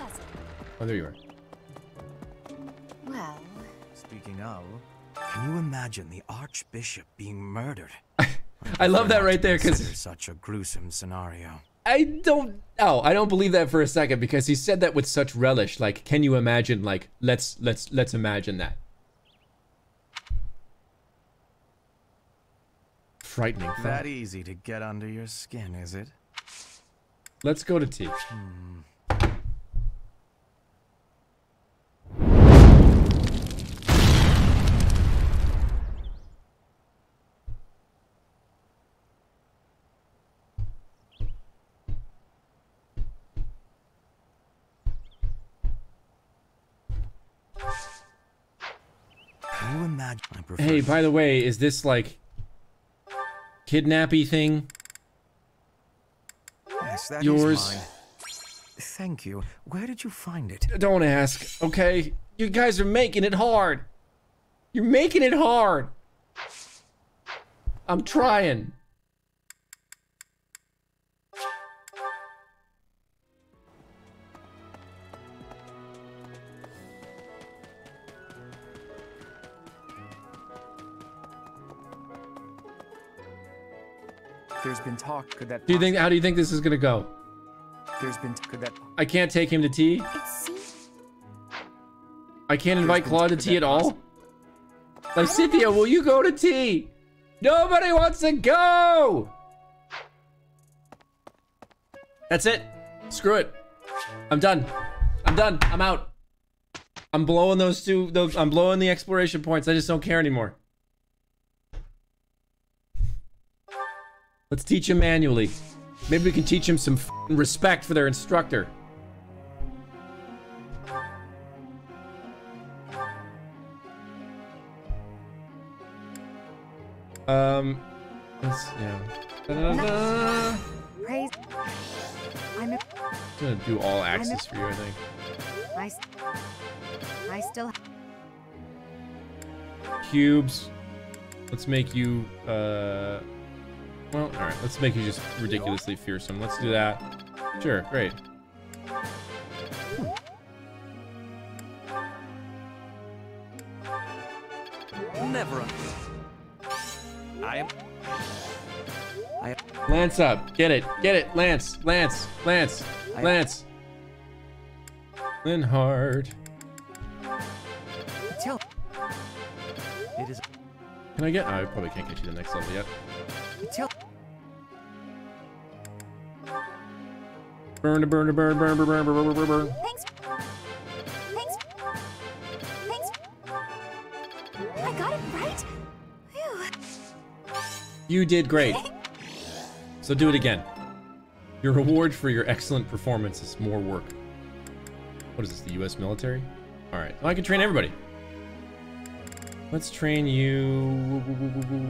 Oh, there you are. Well, speaking of, can you imagine the Archbishop being murdered? I love that right there because such a gruesome scenario. I don't believe that for a second because he said that with such relish. Like, can you imagine? Like, let's imagine that. Frightening. That easy to get under your skin, is it? Let's go to tea. Can you imagine? Hey, by the way, is this like kidnappy thing? Yes, that yours? Is mine. Thank you. Where did you find it? Don't ask, okay? You guys are making it hard. You're making it hard. I'm trying. There's been talk. Could that? How do you think this is gonna go? There's been. Could that? I can't take him to tea. I can't invite Claude to tea at all. Like, Cynthia, will you go to tea? Nobody wants to go. That's it. Screw it. I'm done. I'm done. I'm out. I'm blowing I'm blowing the exploration points. I just don't care anymore. Let's teach him manually. Maybe we can teach him some respect for their instructor. Yeah. Da-da-da-da. Praise. I'm gonna do all access for you, I think. I still. Cubes. Let's make you, well, alright, let's make you just ridiculously fearsome. Let's do that. Sure, great. Never. Lance up. Get it. Get it. Lance. Lance. Lance. Lance. Linhardt. It is. Can I get? Oh, I probably can't get you the next level yet. Burn, burn, burn, burn, burn, burn, burn, burn, burn. Thanks. I got it right. Phew. You did great. So do it again. Your reward for your excellent performance is more work. What is this, the US military? Alright, well, I can train everybody. Let's train you...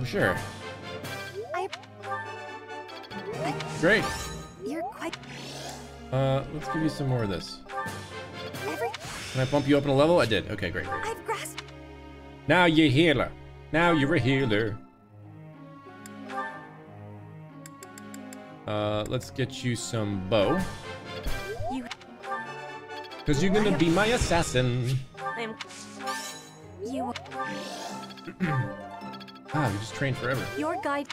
Sure. Great. You're quite... Let's give you some more of this. Can I bump you up in a level? I did. Okay, great, great. I've grasped... Now you're a healer. Now you're a healer. Let's get you some bow. Because you're gonna be my assassin. You... Wow, you just trained forever. Your guide...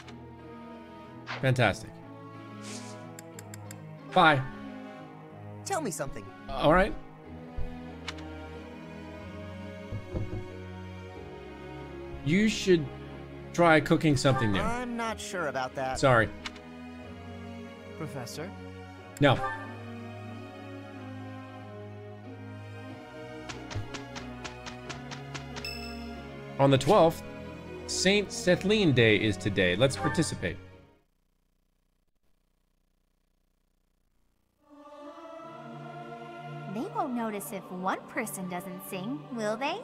Fantastic. Bye. Tell me something. Alright. You should try cooking something new. I'm not sure about that. Sorry. Professor? No. On the 12th, Saint Sethlin Day is today. Let's participate. They won't notice if one person doesn't sing, will they?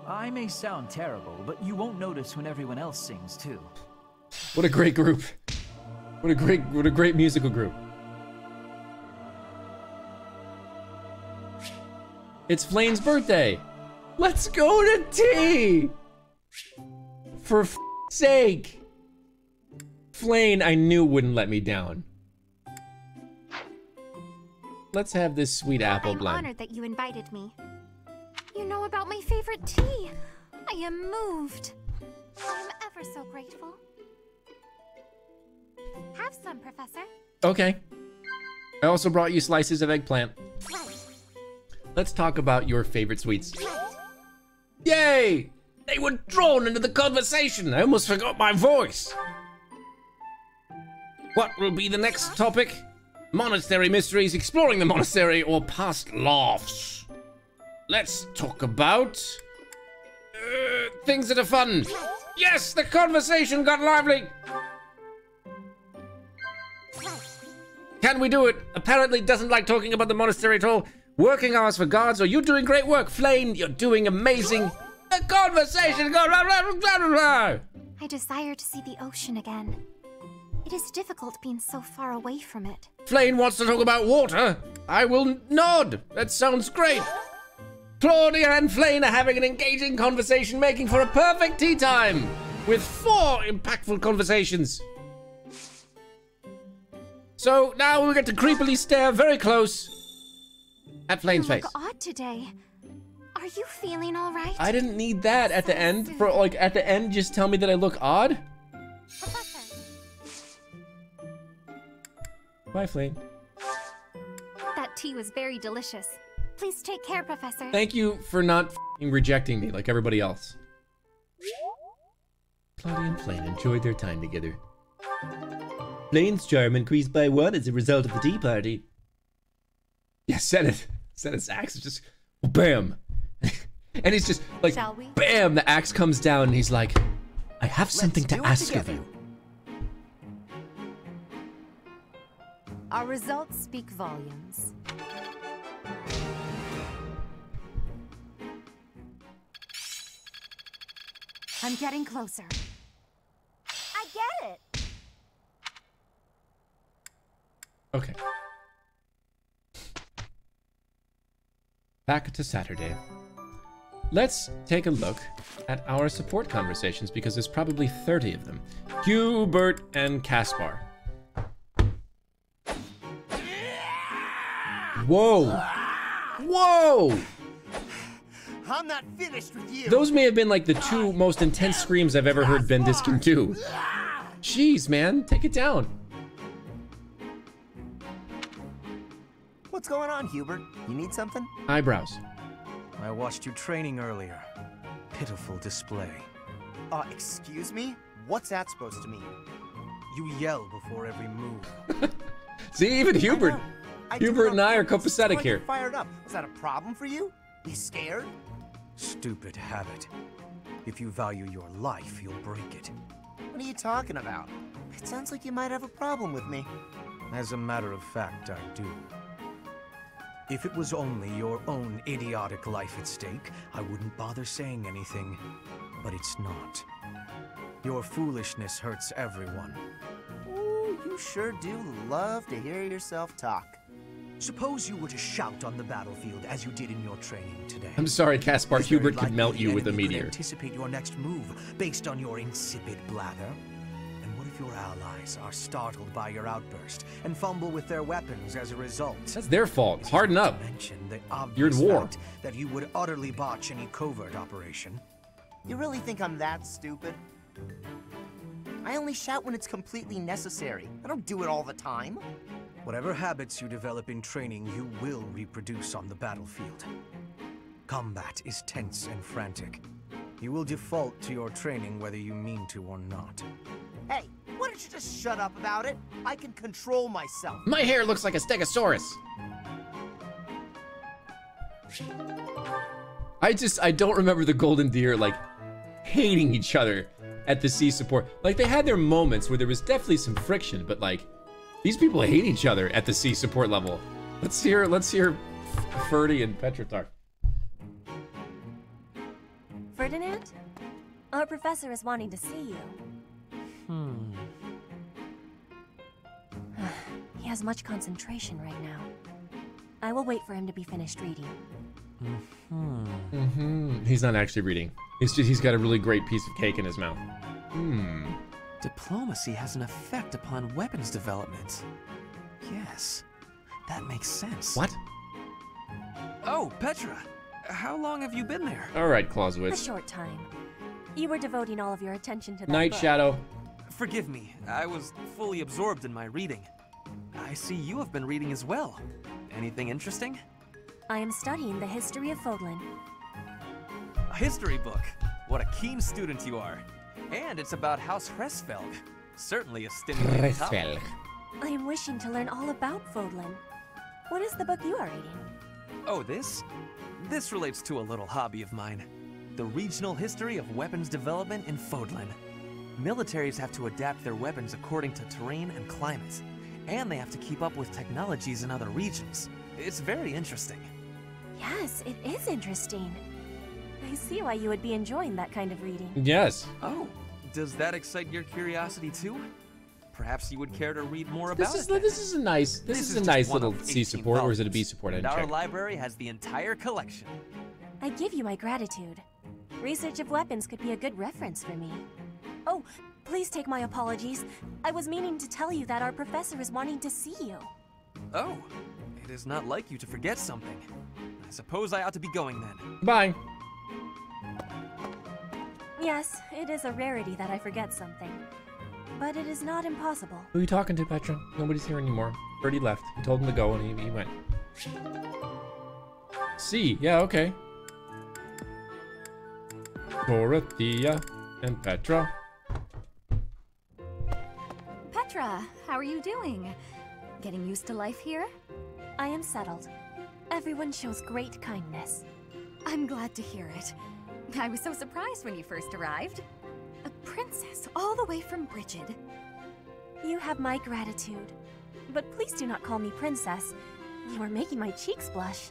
I may sound terrible, but you won't notice when everyone else sings too. What a great group. What a great musical group. It's Flane's birthday. Let's go to tea. For f***'s sake. Flane, I knew wouldn't let me down. Let's have this sweet apple blend. I'm honored that you invited me. You know about my favorite tea. I am moved. I am ever so grateful. Have some, Professor. Okay. I also brought you slices of eggplant. Right. Let's talk about your favorite sweets. Yay! They were drawn into the conversation. I almost forgot my voice. What will be the next topic? Monastery mysteries, exploring the monastery, or past laughs? Let's talk about things that are fun. Yes, the conversation got lively. Can we do it? Apparently doesn't like talking about the monastery at all. Working hours for guards, or you doing great work. Flane, you're doing amazing. The conversation got I desire to see the ocean again. It is difficult being so far away from it. Flane wants to talk about water. I will nod. That sounds great. Claudia and Flane are having an engaging conversation, making for a perfect tea time with 4 impactful conversations. So now we get to creepily stare very close at Flane's face. You look odd today. Are you feeling all right? I didn't need that at the end. For like at the end, just tell me that I look odd. Professor. Bye, Flane. That tea was very delicious. Please take care, Professor. Thank you for not rejecting me like everybody else. Claudia and Flane enjoyed their time together. Flane's charm increased by 1 as a result of the tea party. Yeah, said his axe is just bam. And he's just like, bam, the axe comes down and he's like, I have something to ask of you. Our results speak volumes. I'm getting closer. I get it. Okay. Back to Saturday. Let's take a look at our support conversations because there's probably 30 of them. Hubert and Caspar. Whoa! Whoa! I'm not finished with you. Those may have been like the 2 most intense screams I've ever heard Bendiskin do. Jeez, man, take it down. What's going on, Hubert? You need something? Eyebrows. I watched you training earlier. Pitiful display. Excuse me? What's that supposed to mean? You yell before every move. See, even Hubert. Hubert and I are copacetic here. Fired up. Was that a problem for you? You scared? Stupid habit. If you value your life, you'll break it. What are you talking about? It sounds like you might have a problem with me. As a matter of fact, I do. If it was only your own idiotic life at stake, I wouldn't bother saying anything. But it's not. Your foolishness hurts everyone. Ooh, you sure do love to hear yourself talk. Suppose you were to shout on the battlefield as you did in your training today. I'm sorry, Caspar. Hubert could melt you with a meteor. Anticipate your next move based on your insipid blather. And what if your allies are startled by your outburst and fumble with their weapons as a result? That's their fault. Harden up. You're in war. That you would utterly botch any covert operation. You really think I'm that stupid? I only shout when it's completely necessary. I don't do it all the time. Whatever habits you develop in training, you will reproduce on the battlefield. Combat is tense and frantic. You will default to your training whether you mean to or not. Hey, why don't you just shut up about it? I can control myself. My hair looks like a stegosaurus. I don't remember the Golden Deer, like, hating each other at the C support. Like, they had their moments where there was definitely some friction, but, like, these people hate each other at the C support level. Let's hear Ferdy and Petra talk. Ferdinand? Our professor is wanting to see you. He has much concentration right now. I will wait for him to be finished reading. He's not actually reading. He's got a really great piece of cake in his mouth. Diplomacy has an effect upon weapons development. Yes, that makes sense. What? Oh, Petra! How long have you been there? All right, A Clausewitz. short time. You were devoting all of your attention to that Night book. Shadow. Forgive me, I was fully absorbed in my reading. I see you have been reading as well. Anything interesting? I am studying the history of Fodlan. A history book? What a keen student you are. And it's about House Hresfelg. Certainly a stimulating topic. I am wishing to learn all about Fodlan. What is the book you are reading? Oh, this? This relates to a little hobby of mine. The regional history of weapons development in Fodlan. Militaries have to adapt their weapons according to terrain and climate. And they have to keep up with technologies in other regions. It's very interesting. Yes, it is interesting. I see why you would be enjoying that kind of reading. Yes. Oh, does that excite your curiosity too? Perhaps you would care to read more about it. This is a nice just one little of C 18 support, or is it a volumes, B support? I and didn't our check. library has the entire collection. I give you my gratitude. Research of weapons could be a good reference for me. Oh, please take my apologies. I was meaning to tell you that our professor is wanting to see you. Oh, it is not like you to forget something. I suppose I ought to be going then. Bye. Yes, it is a rarity that I forget something. But it is not impossible. Who are you talking to, Petra? Nobody's here anymore. Birdie left. You told him to go, and he went. C. Yeah, okay. Dorothea and Petra. Petra, how are you doing? Getting used to life here? I am settled. Everyone shows great kindness. I'm glad to hear it. I was so surprised when you first arrived. A princess all the way from Brigid. You have my gratitude. But please do not call me princess. You are making my cheeks blush.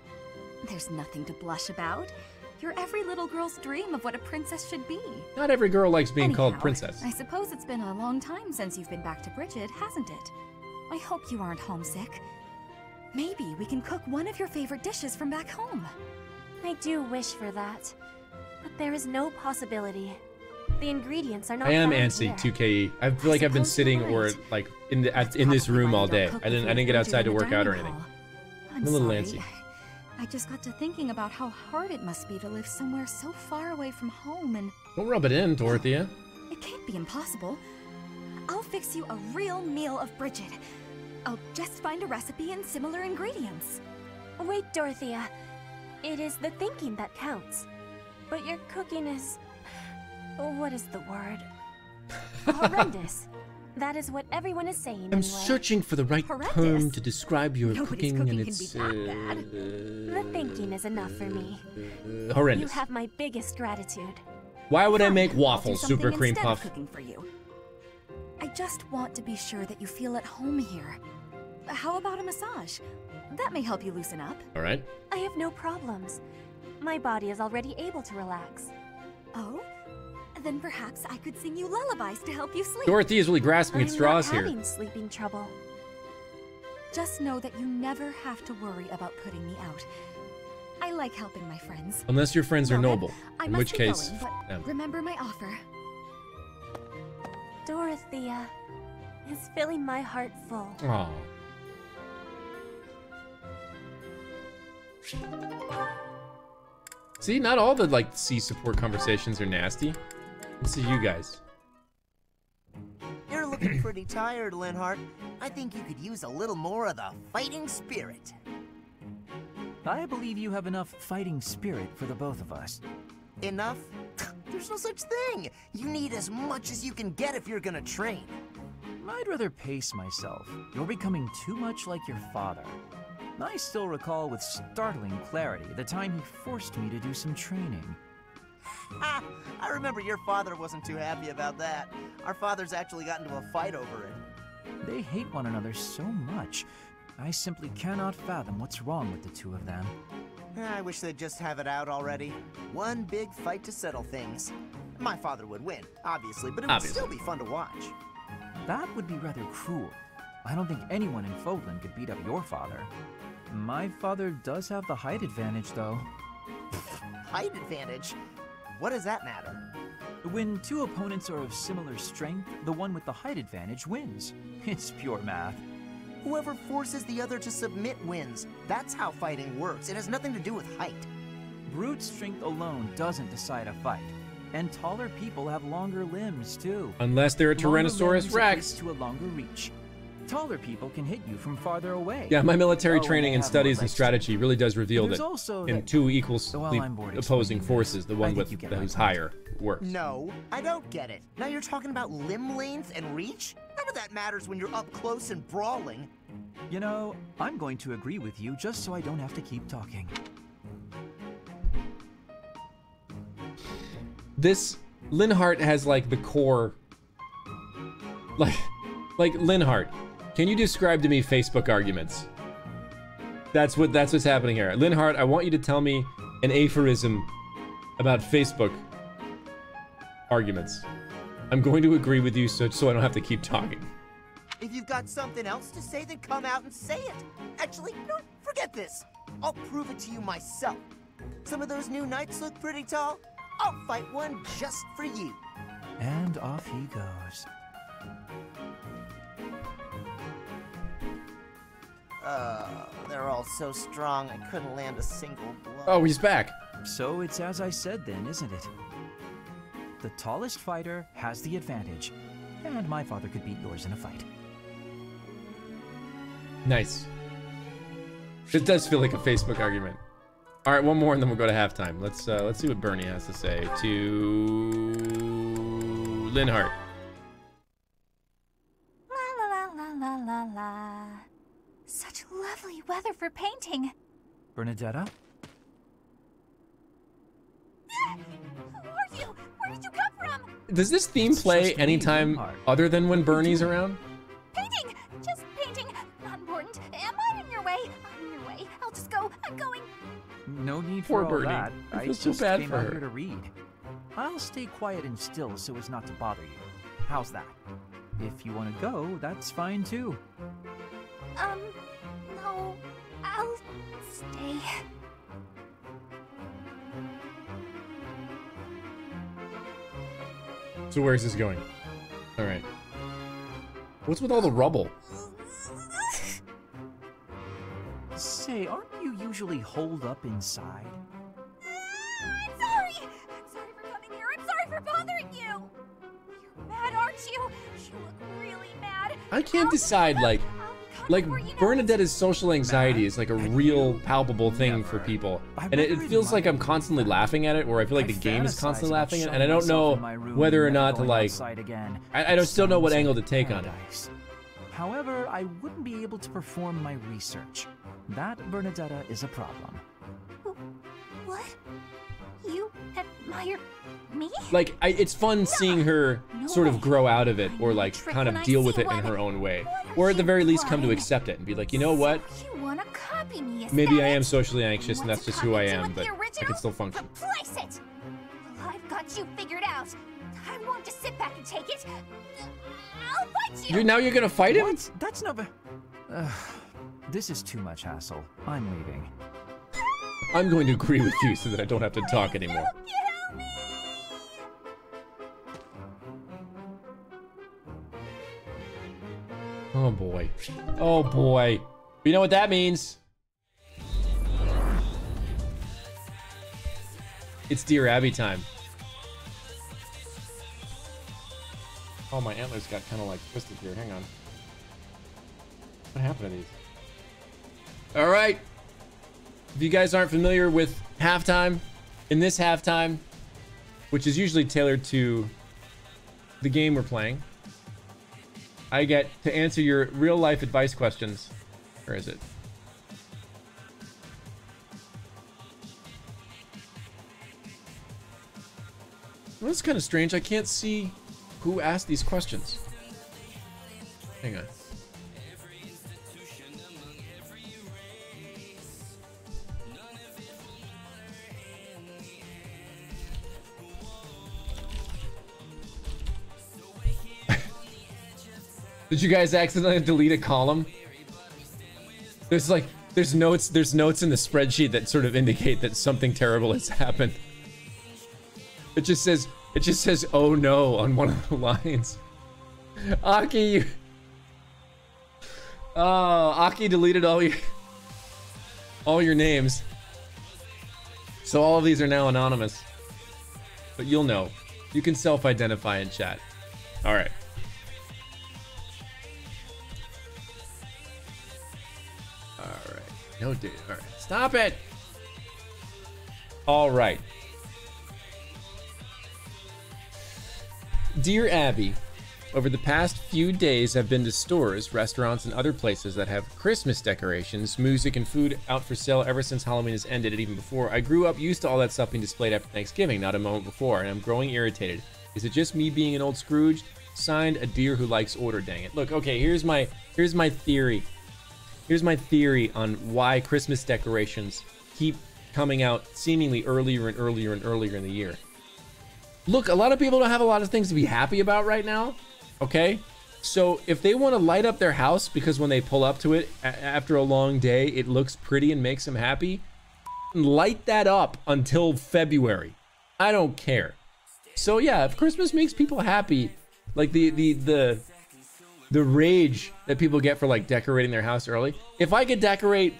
There's nothing to blush about. You're every little girl's dream of what a princess should be. Not every girl likes being called Anyhow, princess. I suppose it's been a long time since you've been back to Brigid, hasn't it? I hope you aren't homesick. Maybe we can cook one of your favorite dishes from back home. I do wish for that. But there is no possibility. The ingredients are not I am found antsy here. 2KE. I feel like I've been sitting or like in this room all day. I didn't get outside to work out or anything. I'm a little antsy. I just got to thinking about how hard it must be to live somewhere so far away from home and... Don't rub it in, Dorothea. It can't be impossible. I'll fix you a real meal of Brigid. I'll just find a recipe and similar ingredients. Wait, Dorothea. It is the thinking that counts. But your cooking is... what is the word? Horrendous. That is what everyone is saying I'm anyway. searching for the right term to describe your Nobody's cooking, cooking and can it's be that bad. The thinking is enough for me. horrendous. You have my biggest gratitude. Why would I make I'll do waffles, something super cream instead of puff? cooking for you. I just want to be sure that you feel at home here. How about a massage? That may help you loosen up. All right. I have no problems. My body is already able to relax. Oh? Then perhaps I could sing you lullabies to help you sleep. Dorothy is really grasping at straws I'm not here. having sleeping trouble. Just know that you never have to worry about putting me out. I like helping my friends. Unless your friends are Well, noble, I in must which be case, going, but them. remember my offer. Dorothea is filling my heart full. Aw. See, not all the like C support conversations are nasty. This is you guys. You're looking pretty tired, Linhardt. I think you could use a little more of the fighting spirit. I believe you have enough fighting spirit for the both of us. Enough? There's no such thing. You need as much as you can get if you're gonna train. I'd rather pace myself. You're becoming too much like your father. I still recall with startling clarity the time he forced me to do some training. Ha! I remember your father wasn't too happy about that. Our fathers actually got into a fight over it. They hate one another so much. I simply cannot fathom what's wrong with the two of them. I wish they'd just have it out already. One big fight to settle things. My father would win, obviously, but it would still be fun to watch. That would be rather cruel. I don't think anyone in Fodlan could beat up your father. My father does have the height advantage, though. Height advantage? What does that matter? When two opponents are of similar strength, the one with the height advantage wins. It's pure math. Whoever forces the other to submit wins. That's how fighting works. It has nothing to do with height. Brute strength alone doesn't decide a fight. And taller people have longer limbs, too. Unless they're a Tyrannosaurus Rex. To a longer reach. Taller people can hit you from farther away. Yeah, my military training and studies and strategy really does reveal that in two equally opposing forces, the one who's higher works. No, I don't get it. Now you're talking about limb length and reach? None of that matters when you're up close and brawling. You know, I'm going to agree with you just so I don't have to keep talking. This Linhardt has like the core, like Linhardt. Can you describe to me Facebook arguments? That's what's happening here. Linhardt, I want you to tell me an aphorism about Facebook arguments. I'm going to agree with you so I don't have to keep talking. If you've got something else to say, then come out and say it. Actually, no, forget this. I'll prove it to you myself. Some of those new knights look pretty tall. I'll fight one just for you. And off he goes. They're all so strong, I couldn't land a single blow. Oh, he's back. So it's as I said then, isn't it? The tallest fighter has the advantage, and my father could beat yours in a fight. Nice. It does feel like a Facebook argument. All right, one more and then we'll go to halftime. Let's see what Bernie has to say to Linhardt. La la la la la la. Such lovely weather for painting. Bernadetta? Who are you? Where did you come from? Does this theme play anytime other than when Bernie's around? Painting! Just painting. Not important. Am I in your way? I'm in your way. I'll just go. I'm going. No need Poor for all Bernie. that. I I feel just so bad came for out her. here to read. I'll stay quiet and still so as not to bother you. How's that? If you want to go, that's fine too. No. I'll stay. So where's this going? All right. What's with all the rubble? Say, aren't you usually holed up inside? I'm sorry. I'm sorry for coming here. I'm sorry for bothering you. You're mad, aren't you? You look really mad. I can't decide, like Bernadetta's social anxiety is like a real palpable thing for people. And it feels like I'm constantly laughing at it, or I feel like the game is constantly laughing at it, and I don't know whether or not to like, I don't still know what angle to take on it. However, I wouldn't be able to perform my research. That, Bernadetta, is a problem. What? You admire me? Like, it's fun seeing her sort of grow out of it, or like kind of deal with it in her own way. Or at the very least come to accept it and be like, you know what? You wanna copy me, is Maybe that I am it? socially anxious and that's just who I am, but I can still function. Replace it! Well, I've got you figured out. I won't just sit back and take it. I'll fight you! Now you're gonna fight him? What? That's not... this is too much hassle. I'm leaving. I'm going to agree with you so that I don't have to talk anymore. Oh boy. Oh boy. You know what that means? It's Dear Abby time. Oh, my antlers got kind of like twisted here. Hang on. What happened to these? All right. If you guys aren't familiar with halftime, in this halftime, which is usually tailored to the game we're playing, I get to answer your real life advice questions. Where is it? Well, that's kind of strange. I can't see who asked these questions. Hang on. Did you guys accidentally delete a column? There's notes in the spreadsheet that sort of indicate that something terrible has happened. It just says, It just says, oh no, on one of the lines. Aki, Aki deleted all your names. So all of these are now anonymous. But you'll know. You can self-identify in chat. All right. All right. No, dude. All right. Stop it. All right. Dear Abby, over the past few days I've been to stores, restaurants, and other places that have Christmas decorations, music, and food out for sale ever since Halloween has ended and even before. I grew up used to all that stuff being displayed after Thanksgiving, not a moment before, and I'm growing irritated. Is it just me being an old Scrooge? Signed, a deer who likes order, dang it. Look, okay, here's my theory. Here's my theory on why Christmas decorations keep coming out seemingly earlier and earlier and earlier in the year. Look, a lot of people don't have a lot of things to be happy about right now, okay? So if they want to light up their house because when they pull up to it after a long day, it looks pretty and makes them happy, light that up until February. I don't care. So yeah, if Christmas makes people happy, like the rage that people get for like decorating their house early, if I could decorate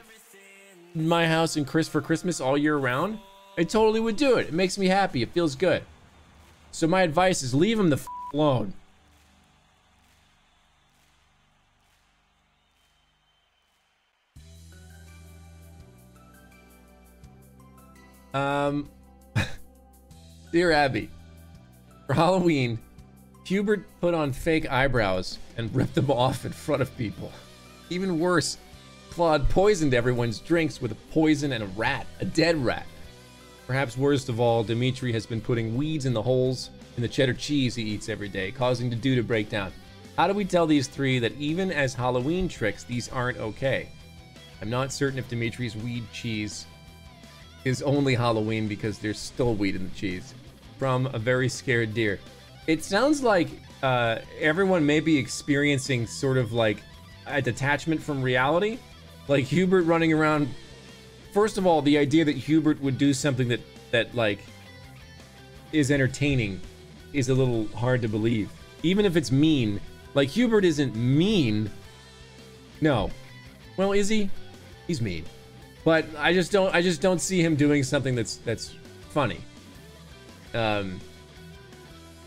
my house for Christmas all year round, I totally would do it. It makes me happy. It feels good. So my advice is leave them the f alone. Dear Abby, for Halloween, Hubert put on fake eyebrows and ripped them off in front of people. Even worse, Claude poisoned everyone's drinks with a poison and a dead rat. Perhaps worst of all, Dimitri has been putting weeds in the holes in the cheddar cheese he eats every day, causing the dew to break down. How do we tell these three that even as Halloween tricks, these aren't okay? I'm not certain if Dimitri's weed cheese is only Halloween because there's still weed in the cheese. From a very scared deer. It sounds like everyone may be experiencing sort of like a detachment from reality. Like Hubert running around. First of all, the idea that Hubert would do something that like is entertaining is a little hard to believe. Even if it's mean. Like Hubert isn't mean. No. Well, is he? He's mean. But I just don't see him doing something that's funny.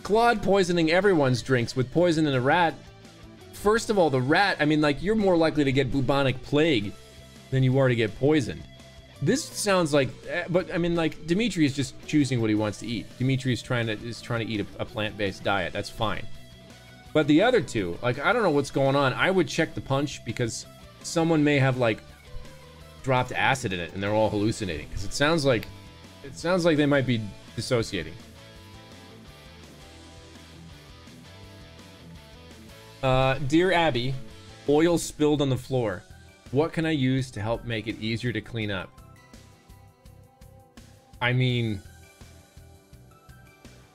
Claude poisoning everyone's drinks with poison and a rat. First of all, the rat, I mean, like, you're more likely to get bubonic plague than you are to get poisoned. This sounds like, but I mean, like, Dimitri is just choosing what he wants to eat. Dimitri is trying to eat a plant-based diet. That's fine. But the other two, like, I don't know what's going on. I would check the punch because someone may have like dropped acid in it and they're all hallucinating. Because it sounds like they might be dissociating. Dear Abby, oil spilled on the floor. What can I use to help make it easier to clean up? I mean,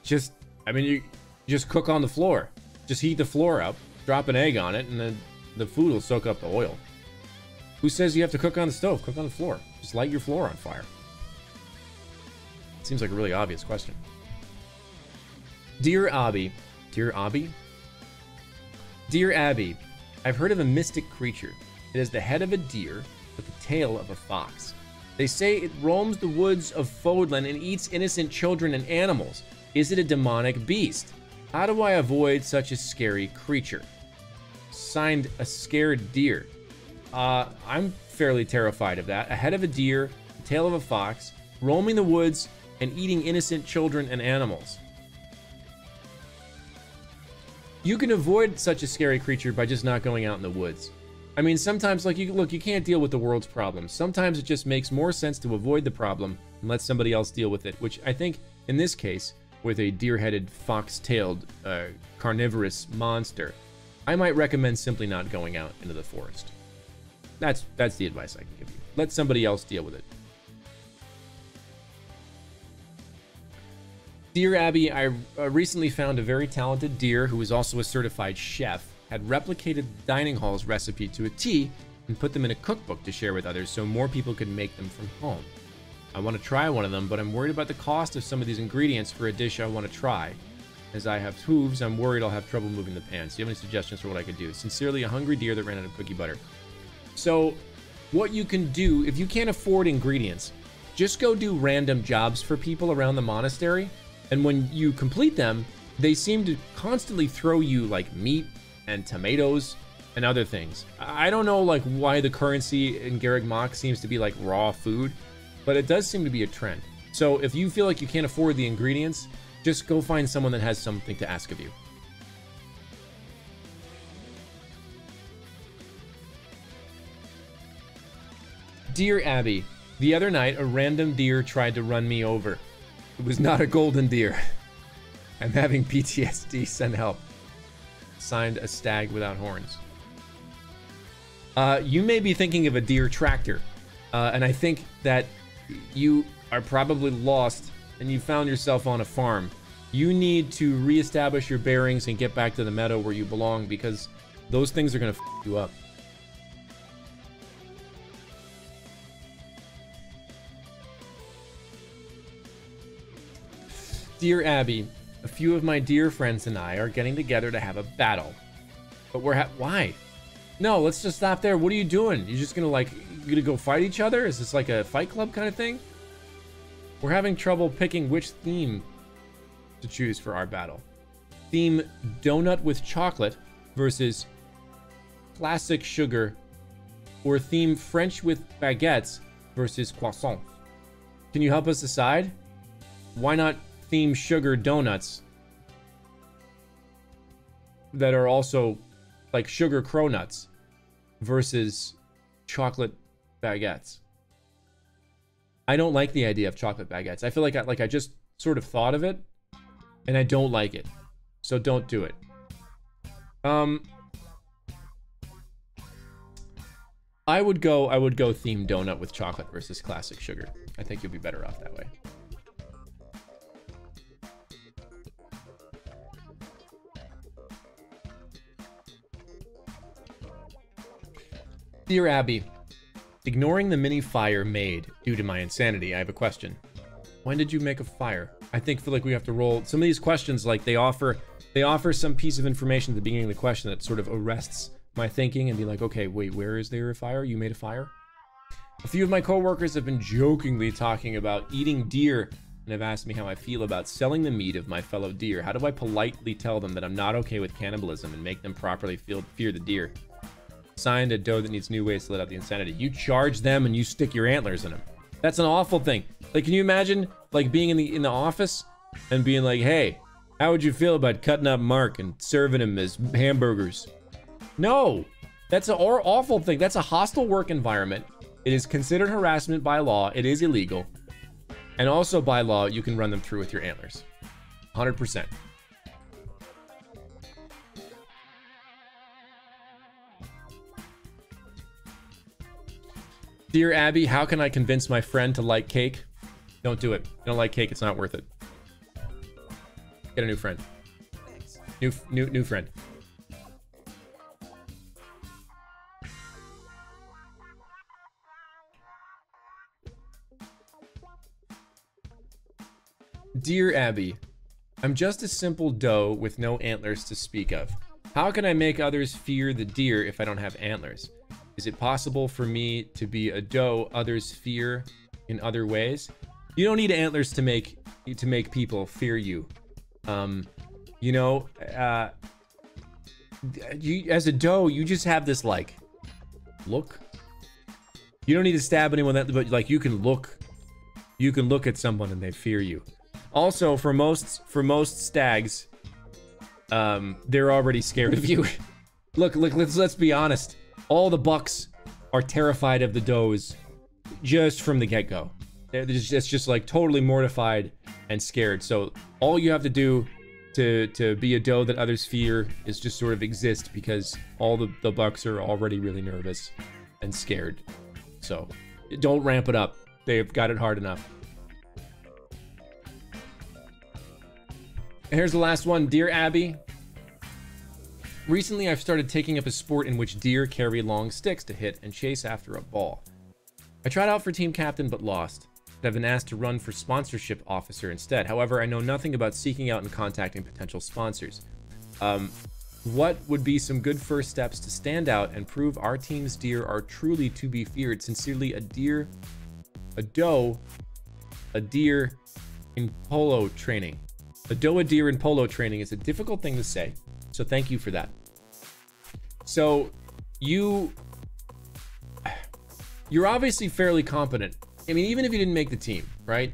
you just cook on the floor. Just heat the floor up, drop an egg on it, and then the food will soak up the oil. Who says you have to cook on the stove? Cook on the floor. Just light your floor on fire. Seems like a really obvious question. Dear Abby. Dear Abby? Dear Abby, I've heard of a mystic creature. It has the head of a deer with the tail of a fox. They say it roams the woods of Fodlan and eats innocent children and animals. Is it a demonic beast? How do I avoid such a scary creature? Signed, a scared deer. I'm fairly terrified of that. A head of a deer, the tail of a fox, roaming the woods and eating innocent children and animals. You can avoid such a scary creature by just not going out in the woods. I mean, sometimes, like, you can't deal with the world's problems. Sometimes it just makes more sense to avoid the problem and let somebody else deal with it, which I think, in this case, with a deer-headed, fox-tailed, carnivorous monster, I might recommend simply not going out into the forest. That's the advice I can give you. Let somebody else deal with it. Dear Abby, I recently found a very talented deer who is also a certified chef, had replicated the dining hall's recipe to a T and put them in a cookbook to share with others so more people could make them from home. I want to try one of them, but I'm worried about the cost of some of these ingredients for a dish I want to try. As I have hooves, I'm worried I'll have trouble moving the pan. So you have any suggestions for what I could do? Sincerely, a hungry deer that ran out of cookie butter. So what you can do, if you can't afford ingredients, just go do random jobs for people around the monastery. And when you complete them, they seem to constantly throw you like meat and tomatoes and other things. I don't know like why the currency in Garreg Mach seems to be like raw food, but it does seem to be a trend. So if you feel like you can't afford the ingredients, just go find someone that has something to ask of you. Dear Abby, the other night a random deer tried to run me over. It was not a golden deer. I'm having PTSD, send help. Signed, a stag without horns. You may be thinking of a deer tractor, and I think that you are probably lost and you found yourself on a farm. You need to reestablish your bearings and get back to the meadow where you belong, because those things are gonna f you up. Dear Abby, a few of my dear friends and I are getting together to have a battle. But why? No, let's just stop there. What are you doing? You're just gonna go fight each other? Is this like a fight club kind of thing? We're having trouble picking which theme to choose for our battle. Theme donut with chocolate versus classic sugar, or theme French with baguettes versus croissants. Can you help us decide? Why not theme sugar donuts that are also like sugar cronuts versus chocolate baguettes? I don't like the idea of chocolate baguettes. I feel like I just sort of thought of it and I don't like it. So don't do it. I would go theme donut with chocolate versus classic sugar. I think you'll be better off that way. Dear Abby, ignoring the mini fire made due to my insanity, I have a question. When did you make a fire? I feel like we have to roll some of these questions, like they offer some piece of information at the beginning of the question that sort of arrests my thinking and be like, okay, wait, where is there a fire? You made a fire? A few of my coworkers have been jokingly talking about eating deer and have asked me how I feel about selling the meat of my fellow deer. How do I politely tell them that I'm not okay with cannibalism and make them properly fear the deer? Signed, a doe that needs new ways to let out the insanity. You charge them and you stick your antlers in them. That's an awful thing. Like, can you imagine like being in the office and being like, hey, how would you feel about cutting up Mark and serving him as hamburgers? No, that's an awful thing. That's a hostile work environment. It is considered harassment by law. It is illegal. And also by law, you can run them through with your antlers. 100%. Dear Abby, how can I convince my friend to like cake? Don't do it. If you don't like cake, it's not worth it. Get a new friend. New friend. Dear Abby, I'm just a simple doe with no antlers to speak of. How can I make others fear the deer if I don't have antlers? Is it possible for me to be a doe others fear in other ways? You don't need antlers to make people fear you. You know, you as a doe, you just have this like look. You don't need to stab anyone, but like you can look at someone and they fear you. Also, for most stags, they're already scared of you. Look, let's be honest. All the bucks are terrified of the does just from the get-go. It's just like totally mortified and scared. So all you have to do to be a doe that others fear is just sort of exist, because all the bucks are already really nervous and scared. So don't ramp it up. They've got it hard enough. And here's the last one. Dear Abby, recently I've started taking up a sport in which deer carry long sticks to hit and chase after a ball. I tried out for team captain but lost. and have been asked to run for sponsorship officer instead. However, I know nothing about seeking out and contacting potential sponsors. What would be some good first steps to stand out and prove our team's deer are truly to be feared? Sincerely, a deer in polo training. A deer in polo training is a difficult thing to say, so thank you for that. So you're obviously fairly competent. I mean, even if you didn't make the team, right?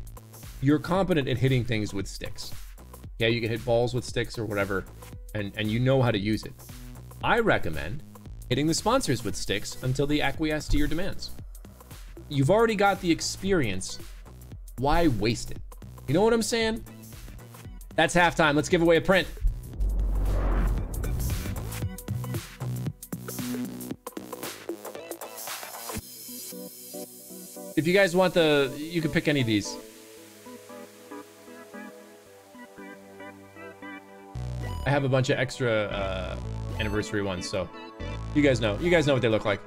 You're competent at hitting things with sticks. Yeah, you can hit balls with sticks or whatever, and you know how to use it. I recommend hitting the sponsors with sticks until they acquiesce to your demands. You've already got the experience. Why waste it? You know what I'm saying? That's halftime. Let's give away a print. If you guys want you can pick any of these. I have a bunch of extra anniversary ones, so you guys know what they look like.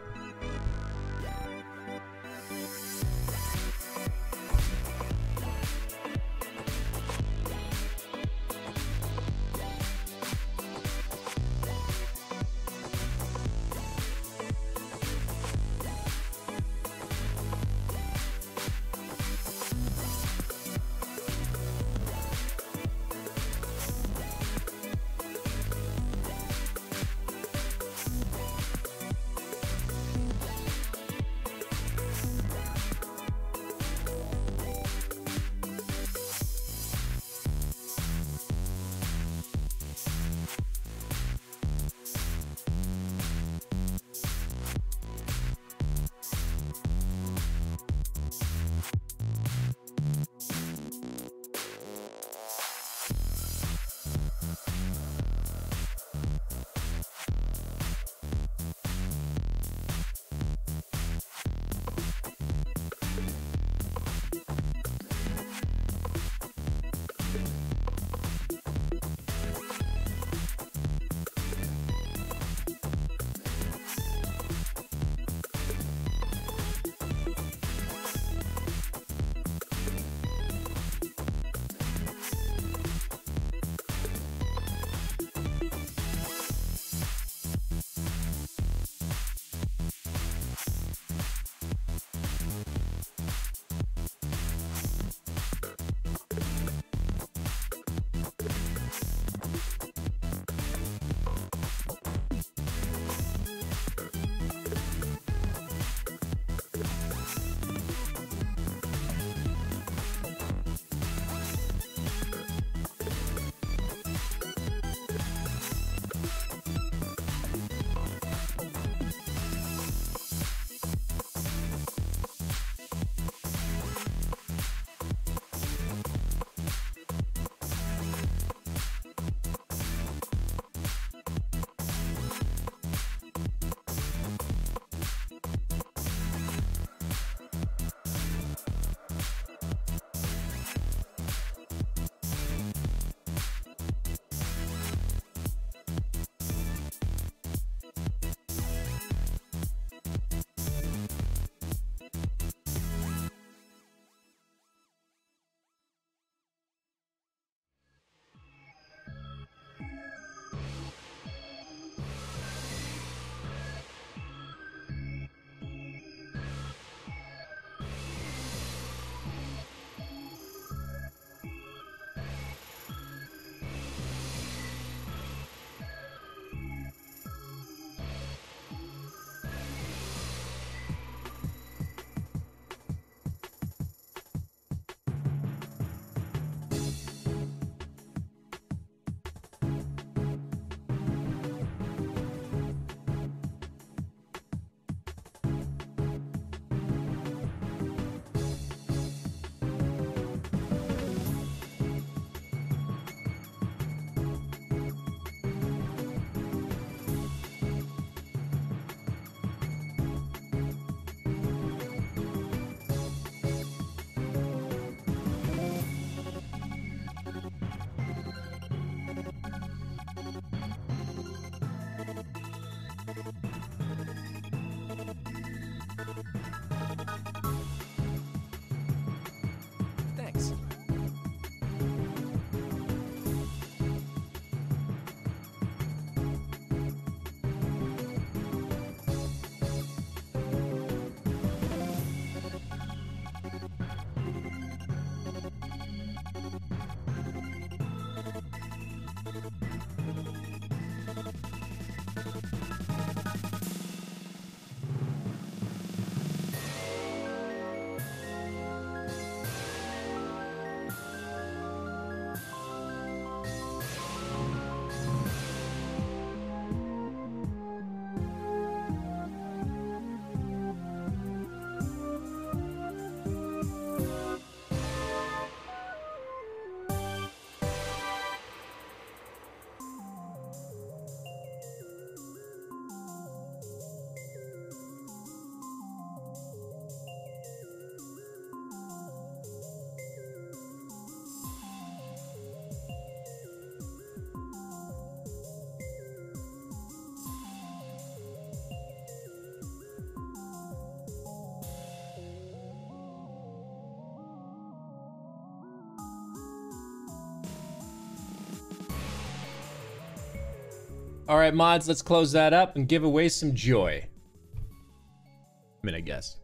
All right, mods, let's close that up and give away some joy. I mean, I guess.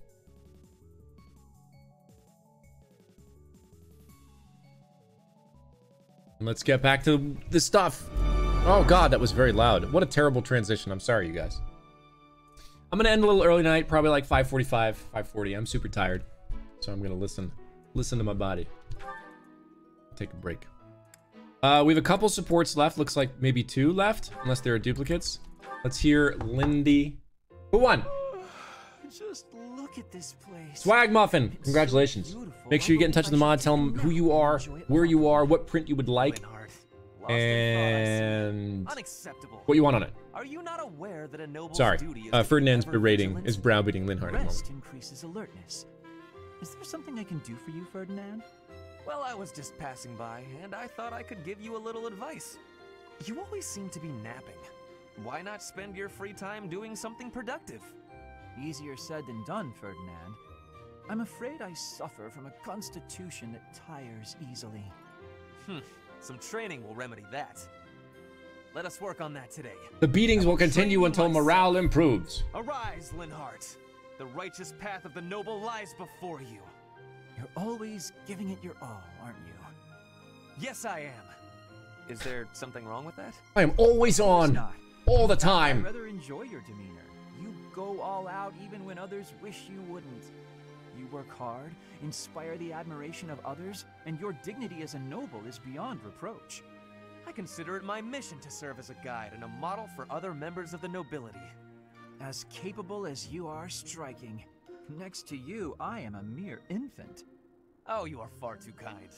And let's get back to the stuff. Oh god, that was very loud. What a terrible transition. I'm sorry, you guys. I'm gonna end a little early tonight, probably like 5:45, 5:40. I'm super tired, so I'm gonna listen to my body. Take a break. We have a couple supports left. Looks like maybe 2 left, unless there are duplicates. Let's hear Lindy. Who won? Just look at this place. Swag Muffin, congratulations. Make sure you get in touch with the mod. Tell them who you are, where you are, what print you would like, and what you want on it. Are you not aware that a noble's Sorry, duty is Ferdinand's to never berating vigilance? is browbeating Linhardt at the Rest moment. increases alertness. Is there something I can do for you, Ferdinand? Well, I was just passing by, and I thought I could give you a little advice. You always seem to be napping. Why not spend your free time doing something productive? Easier said than done, Ferdinand. I'm afraid I suffer from a constitution that tires easily. Some training will remedy that. Let us work on that today. The beatings will continue until morale improves. Arise, Linhardt. The righteous path of the noble lies before you. You're always giving it your all, aren't you? Yes, I am. Is there something wrong with that? I am always on, all the I'd time. rather enjoy your demeanor. You go all out even when others wish you wouldn't. You work hard, inspire the admiration of others, and your dignity as a noble is beyond reproach. I consider it my mission to serve as a guide and a model for other members of the nobility. As capable as you are striking. Next to you, I am a mere infant. Oh, you are far too kind.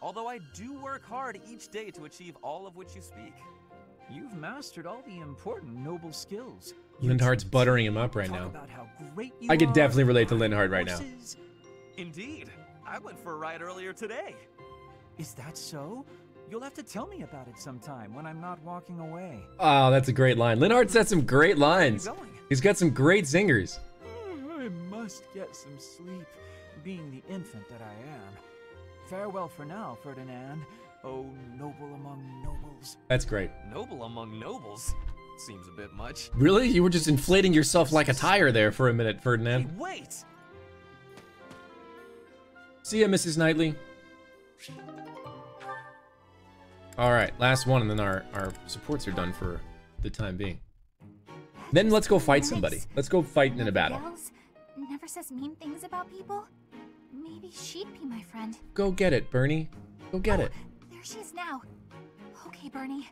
Although I do work hard each day to achieve all of which you speak. You've mastered all the important noble skills. Linhardt's buttering him up right now. About how great you I could are. definitely relate to Linhardt right now. Indeed. I went for a ride earlier today. Is that so? You'll have to tell me about it sometime when I'm not walking away. Oh, that's a great line. Linhardt said some great lines. He's got some great zingers. I must get some sleep, being the infant that I am. Farewell for now, Ferdinand. Oh, noble among nobles. That's great. Noble among nobles? Seems a bit much. Really? You were just inflating yourself like a tire there for a minute, Ferdinand. Hey, wait! See ya, Mrs. Knightley. All right, last one, and then our supports are done for the time being. Then let's go fight somebody. Let's go fight in a battle. Yells, never says mean things about people. Maybe she'd be my friend. Go get it, Bernie. Go get it. There she is now. Okay, Bernie,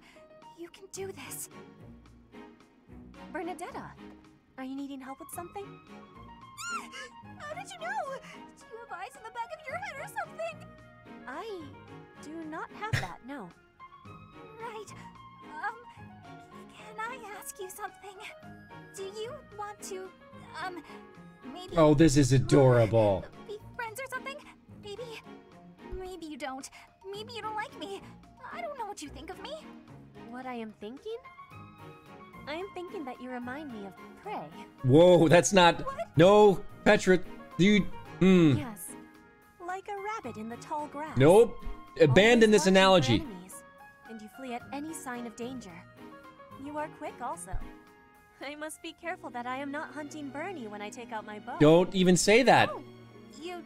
you can do this. Bernadetta, are you needing help with something? How did you know? Do you have eyes in the back of your head or something? I do not have that, no. Right. Can I ask you something? Do you want to, maybe... Oh, this is adorable. Be friends or something? Maybe you don't. Maybe you don't like me. I don't know what you think of me. What I am thinking? I am thinking that you remind me of prey. Whoa, that's not... What? No, Petra, you... Yes, like a rabbit in the tall grass. Nope. Abandon this Always watching for analogy. enemies, and you flee at any sign of danger. You are quick also. I must be careful that I am not hunting Bernie when I take out my bow. Don't even say that. Oh, you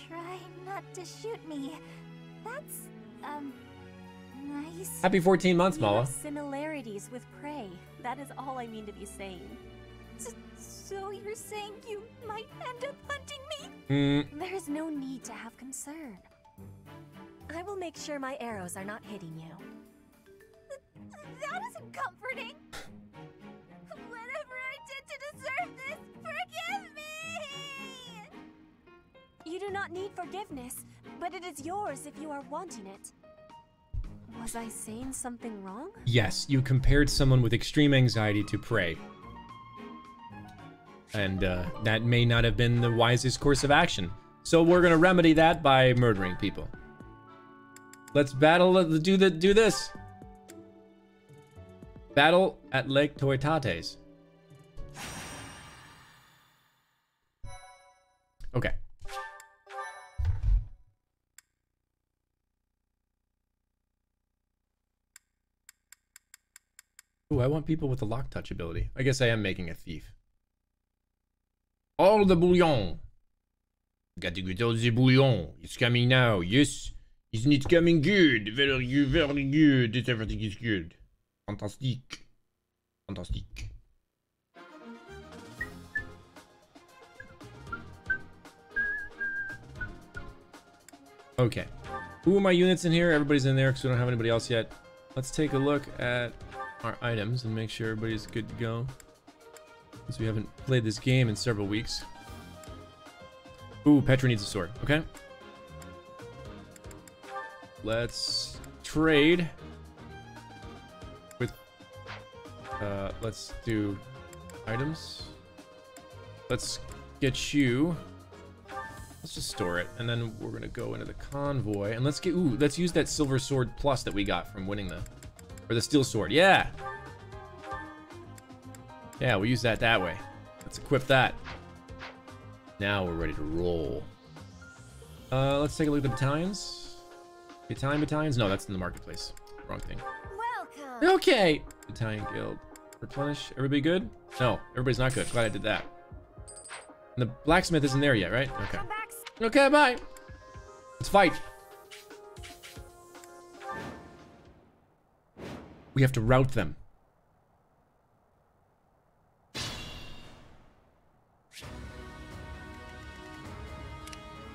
try not to shoot me. That's, nice. Happy 14 months, We Mala. have similarities with prey. That is all I mean to be saying. So you're saying you might end up hunting me? There's no need to have concern. I will make sure my arrows are not hitting you. That isn't comforting. Whatever I did to deserve this, forgive me! You do not need forgiveness, but it is yours if you are wanting it. Was I saying something wrong? Yes, you compared someone with extreme anxiety to prey. And that may not have been the wisest course of action. So we're gonna remedy that by murdering people. Let's battle, do this. Battle at Lake Toitates. Okay. Ooh, I want people with the lock touch ability. I guess I am making a thief. All the bouillon. Got to get all the bouillon. It's coming now. Yes. Isn't it coming good? Very good, very good. Everything is good. Fantastic. Fantastic. Okay. Who are my units in here? Everybody's in there because we don't have anybody else yet. Let's take a look at our items and make sure everybody's good to go. Since we haven't played this game in several weeks. Ooh, Petra needs a sword. Okay. Let's trade with let's do items. Let's get you. Let's just store it, and then we're gonna go into the convoy, and let's use that silver sword plus that we got from winning the steel sword. Yeah, we'll use that way. Let's equip that. Now we're ready to roll. Let's take a look at the battalions. Battalions? No, that's in the marketplace. Wrong thing. Welcome. Okay. Battalion guild. Replenish. Everybody good? No, everybody's not good. Glad I did that. And the blacksmith isn't there yet, right? Okay. Okay, bye. Let's fight. We have to rout them.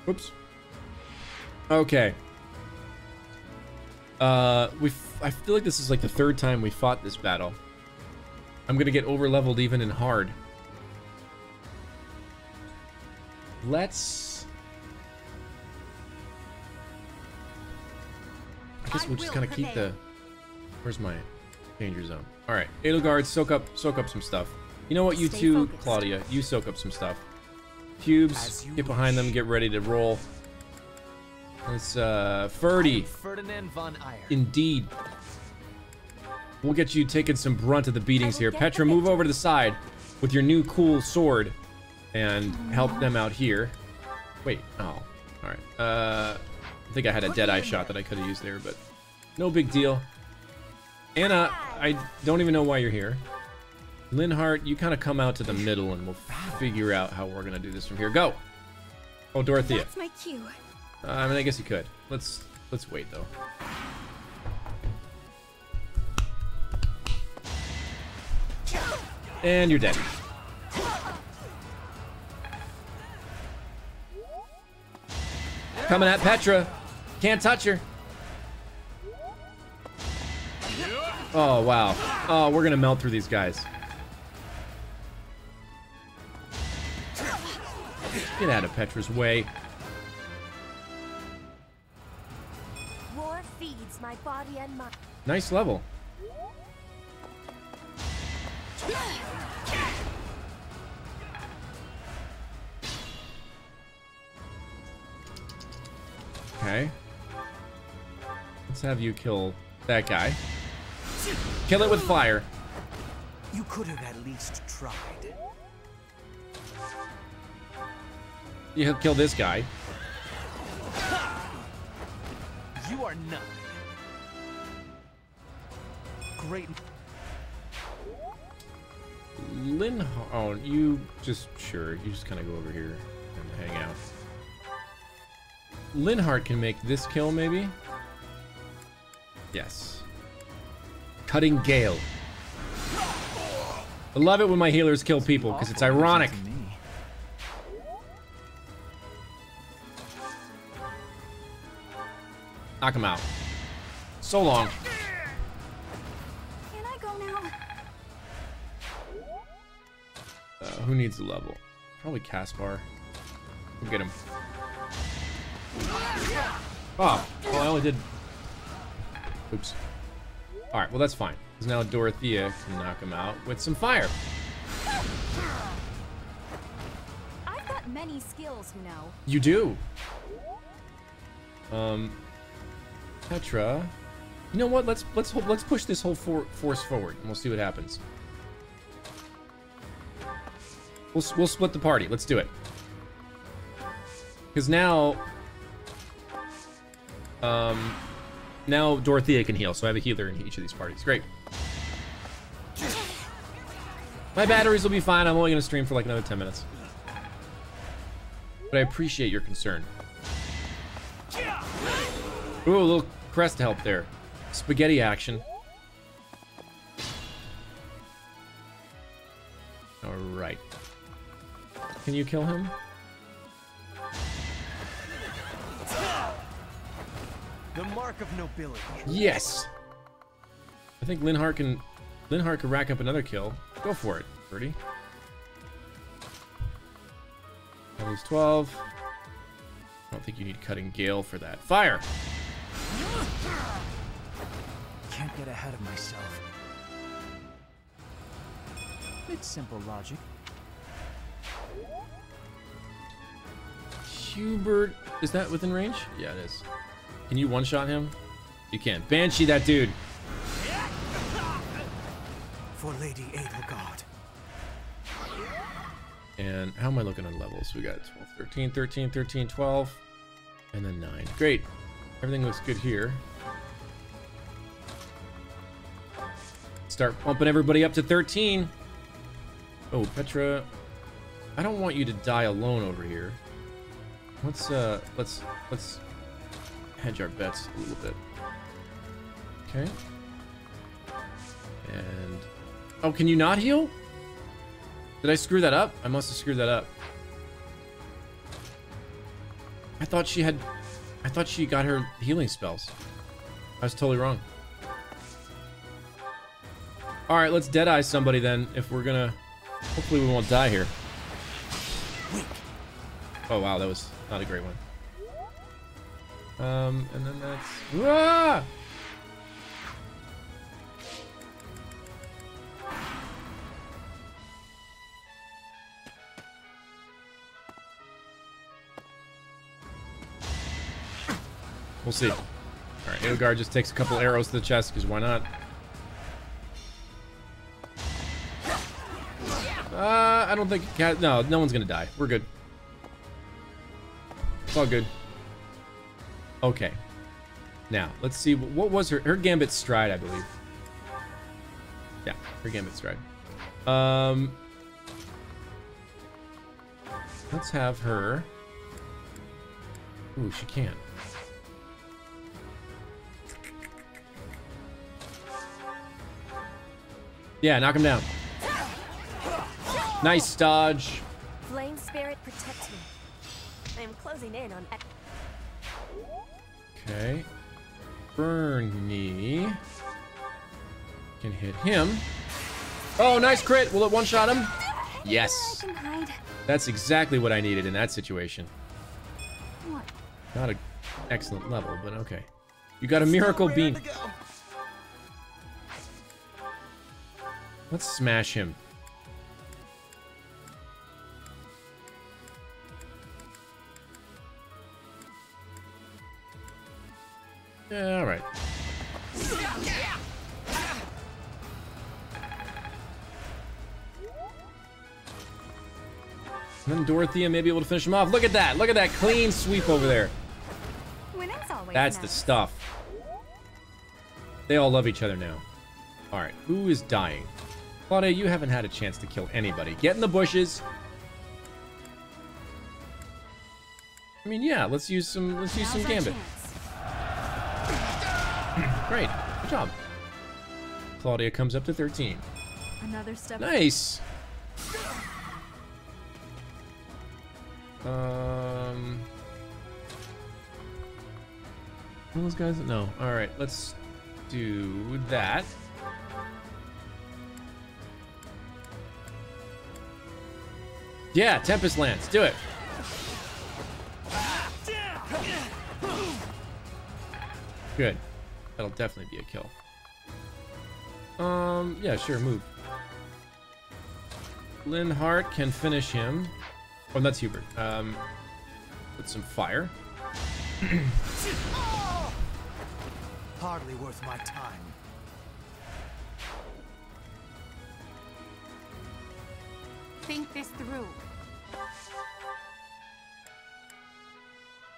Whoops. Okay. I feel like this is like the third time we fought this battle. I'm gonna get over leveled even in hard. Let's... I guess we'll just kind of keep the... Where's my danger zone? All right, Edelgard, soak up some stuff. You know what, you two, Claudia, you soak up some stuff. Cubes, get behind them, get ready to roll. Let's, Ferdy. Ferdinand von Eyre. Indeed. We'll get you taking some brunt of the beatings here. Petra, move over to the side with your new cool sword and help them out here. Wait, oh, all right. I think I had a Deadeye shot that I could have used there, but no big deal. Anna, I don't even know why you're here. Linhardt, you kind of come out to the middle and we'll figure out how we're gonna do this from here. Go! Oh, Dorothea. That's my cue. I mean, I guess you could. Let's wait though. And you're dead. Coming at Petra. Can't touch her. Oh, wow. Oh, we're gonna melt through these guys. Get out of Petra's way. War feeds my body and mind. Nice level. Okay. Let's have you kill that guy. Kill it with fire. You could have at least tried. You have killed this guy. You are nothing. Great. Linhardt. Oh, you just sure. You just kind of go over here and hang out. Linhardt can make this kill, maybe. Yes. Cutting Gale. I love it when my healers kill people because it's ironic. Knock him out. So long. Can I go now? Who needs the level? Probably Caspar. Go get him. Oh, well, I only did. Oops. All right, well that's fine. Because now Dorothea can knock him out with some fire. I've got many skills, you know. You do. Petra. You know what? Let's push this whole force forward, and we'll see what happens. We'll split the party. Let's do it. Because now, now Dorothea can heal, so I have a healer in each of these parties. Great. My batteries will be fine. I'm only gonna stream for like another 10 minutes. But I appreciate your concern. Ooh, a little crest help there. Spaghetti action. All right. Can you kill him? The mark of nobility. Yes. I think Linhardt can rack up another kill. Go for it, Birdie. That was 12. I don't think you need Cutting Gale for that. Fire! Can't get ahead of myself. It's simple logic. Hubert, is that within range? Yeah, it is. Can you one-shot him? You can. Banshee that dude. For Lady Edelgard. And how am I looking on levels? We got 12, 13, 13, 13, 12, and then 9. Great. Everything looks good here. Start bumping everybody up to 13. Oh, Petra. I don't want you to die alone over here. Let's hedge our bets a little bit. Okay. And oh, can you not heal? Did I screw that up? I must have screwed that up. I thought she got her healing spells. I was totally wrong. All right, let's deadeye somebody then. If we're gonna, hopefully we won't die here. Oh wow, that was not a great one. And then that's ah! We'll see. All right, Edelgard just takes a couple arrows to the chest because why not? I don't think no one's gonna die. We're good. It's all good. Okay. Now, let's see. What was her Gambit Stride, I believe. Yeah, her Gambit Stride. Let's have her. Ooh, she can't. Yeah, knock him down. Nice dodge. Flame Spirit, protect me. I am closing in on. Okay. Bernie can hit him. Oh, nice crit. Will it one-shot him? Yes. That's exactly what I needed in that situation. What? Not an excellent level, but okay. You got a miracle beam. Let's smash him. Yeah, all right. And then Dorothea may be able to finish him off. Look at that. Look at that clean sweep over there. That's the stuff. They all love each other now. All right, who is dying? Claudia, you haven't had a chance to kill anybody. Get in the bushes. I mean, yeah, let's use some Gambit. Great. Good job. Claudia comes up to 13. Another step. Nice. Those guys? No. All right. Let's do that. Yeah, Tempest Lance. Do it. Good. That'll definitely be a kill. Yeah, sure, move. Linhardt can finish him. Oh, that's Hubert. With some fire. Hardly worth my time. Think this through.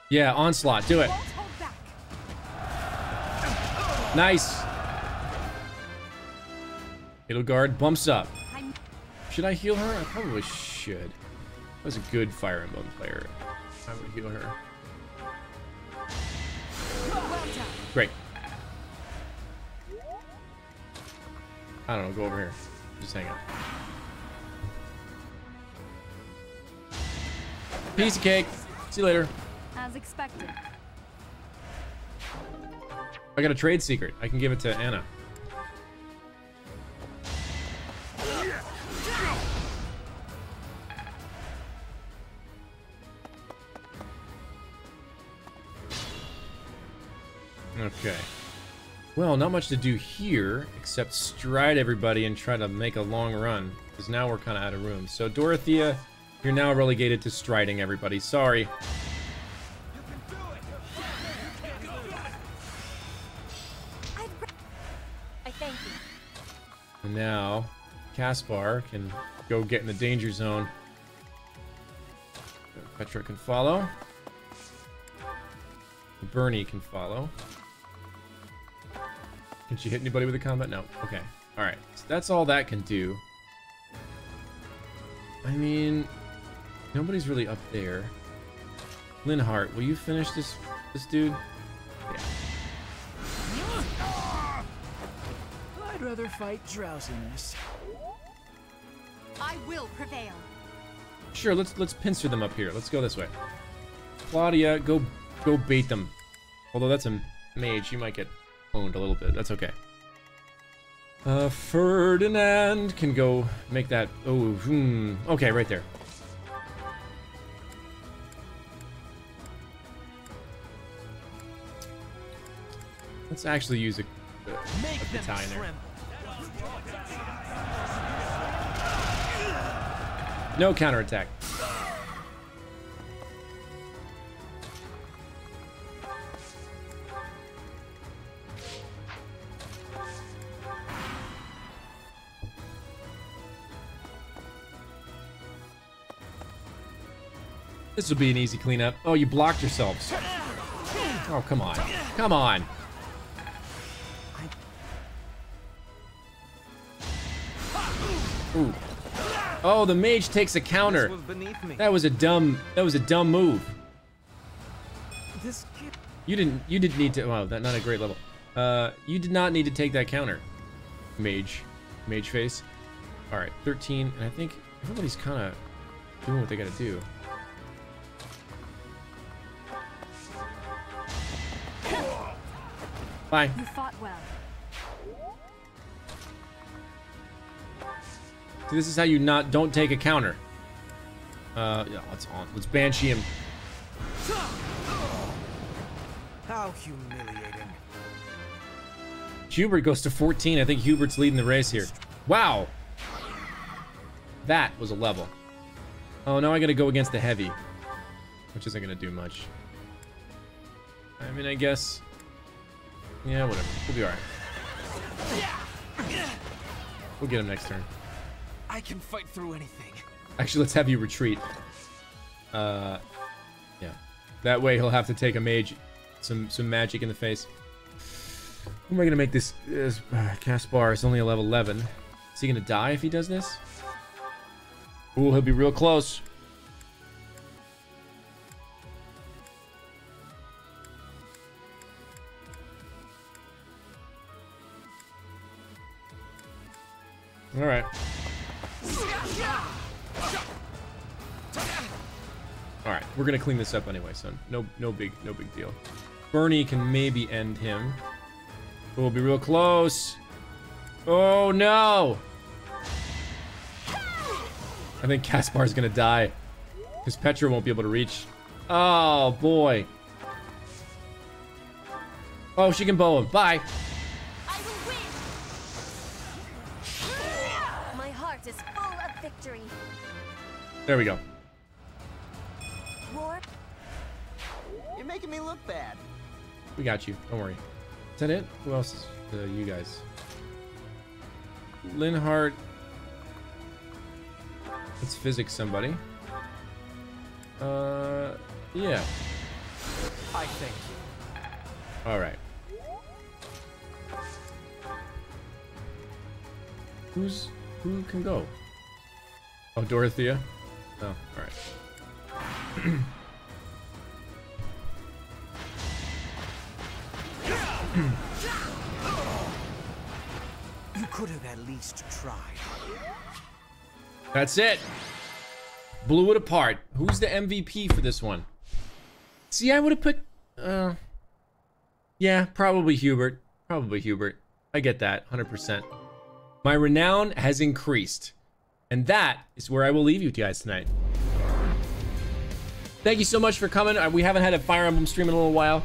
Yeah, onslaught. Do it. Nice. Edelgard bumps up. Should I heal her? I probably should. That was a good Fire Emblem player. I would heal her. Great. I don't know. Go over here. Just hang out. Piece of cake. See you later. As expected. I got a trade secret. I can give it to Anna. Okay. Well, not much to do here except stride everybody and try to make a long run, because now we're kind of out of room. So Dorothea, you're now relegated to striding everybody. Sorry. I thank you. And now Caspar can go get in the danger zone. Petra can follow. Bernie can follow. Can she hit anybody with a combat? No. Okay. Alright. So that's all that can do. I mean, nobody's really up there. Linhardt, will you finish this dude? Yeah. I'd rather fight drowsiness. I will prevail. Sure, let's pincer them up here. Let's go this way. Claudia, go bait them. Although that's a mage, you might get owned a little bit. That's okay. Ferdinand can go make that. Oh, okay, right there. Let's actually use a battalion there. No counterattack. This will be an easy cleanup. Oh, you blocked yourselves. Oh, come on. Come on. Ooh. Oh, the mage takes a counter. That was a dumb move. You didn't need to. Wow, that's not a great level. You did not need to take that counter. Mage face. All right, 13, and I think everybody's kind of doing what they got to do. Bye. You fought well. See, this is how you don't take a counter. Yeah, let's banshee him. How humiliating. Hubert goes to 14. I think Hubert's leading the race here. Wow. That was a level. Oh, now I gotta go against the heavy, which isn't gonna do much. I mean, I guess. Yeah, whatever. We'll be alright. We'll get him next turn. I can fight through anything. Actually, let's have you retreat. Yeah. That way he'll have to take a mage, some magic in the face. Who am I gonna make this? Caspar is only a level 11. Is he gonna die if he does this? Ooh, he'll be real close. All right. All right, we're gonna clean this up anyway, son. No big deal. Bernie can maybe end him. We'll be real close. Oh no! I think Caspar's gonna die because Petra won't be able to reach. Oh boy. Oh, she can bow him. Bye. I will win. My heart is full of victory. There we go. War. You're making me look bad. We got you. Don't worry. Is that it? Who else is you guys? Linhardt. Let's physics somebody. Yeah. I think. All right. Who can go? Oh, Dorothea. Oh, all right. You could have at least tried. That's it. Blew it apart. Who's the MVP for this one? See, I would have put... yeah, probably Hubert. Probably Hubert. I get that, 100%. My renown has increased. And that is where I will leave you guys tonight. Thank you so much for coming. We haven't had a Fire Emblem stream in a little while.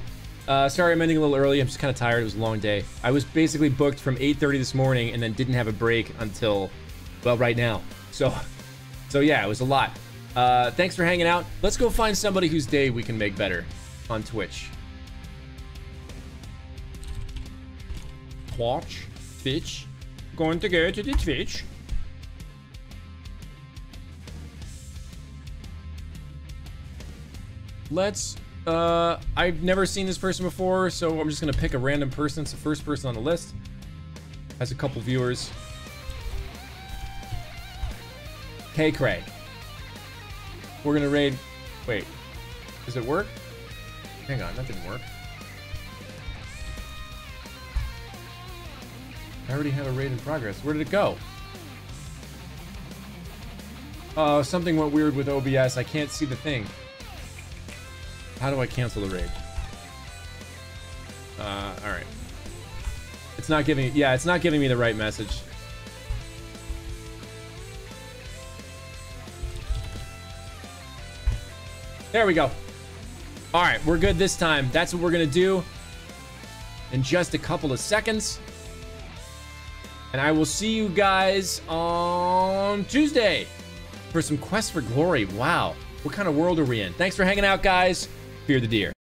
Sorry I'm ending a little early. I'm just kind of tired. It was a long day. I was basically booked from 8:30 this morning and then didn't have a break until, well, right now. So yeah, it was a lot. Thanks for hanging out. Let's go find somebody whose day we can make better on Twitch. Twitch. Going to go to the Twitch. Let's, I've never seen this person before, so I'm just gonna pick a random person. It's the first person on the list. Has a couple viewers. K. Craig. We're gonna raid, wait, does it work? Hang on, that didn't work. I already have a raid in progress. Where did it go? Oh, something went weird with OBS. I can't see the thing. How do I cancel the raid? Alright. It's not giving, yeah, it's not giving me the right message. There we go. Alright, we're good this time. That's what we're gonna do in just a couple of seconds. And I will see you guys on Tuesday for some Quest for Glory. Wow. What kind of world are we in? Thanks for hanging out, guys. Fear the deer.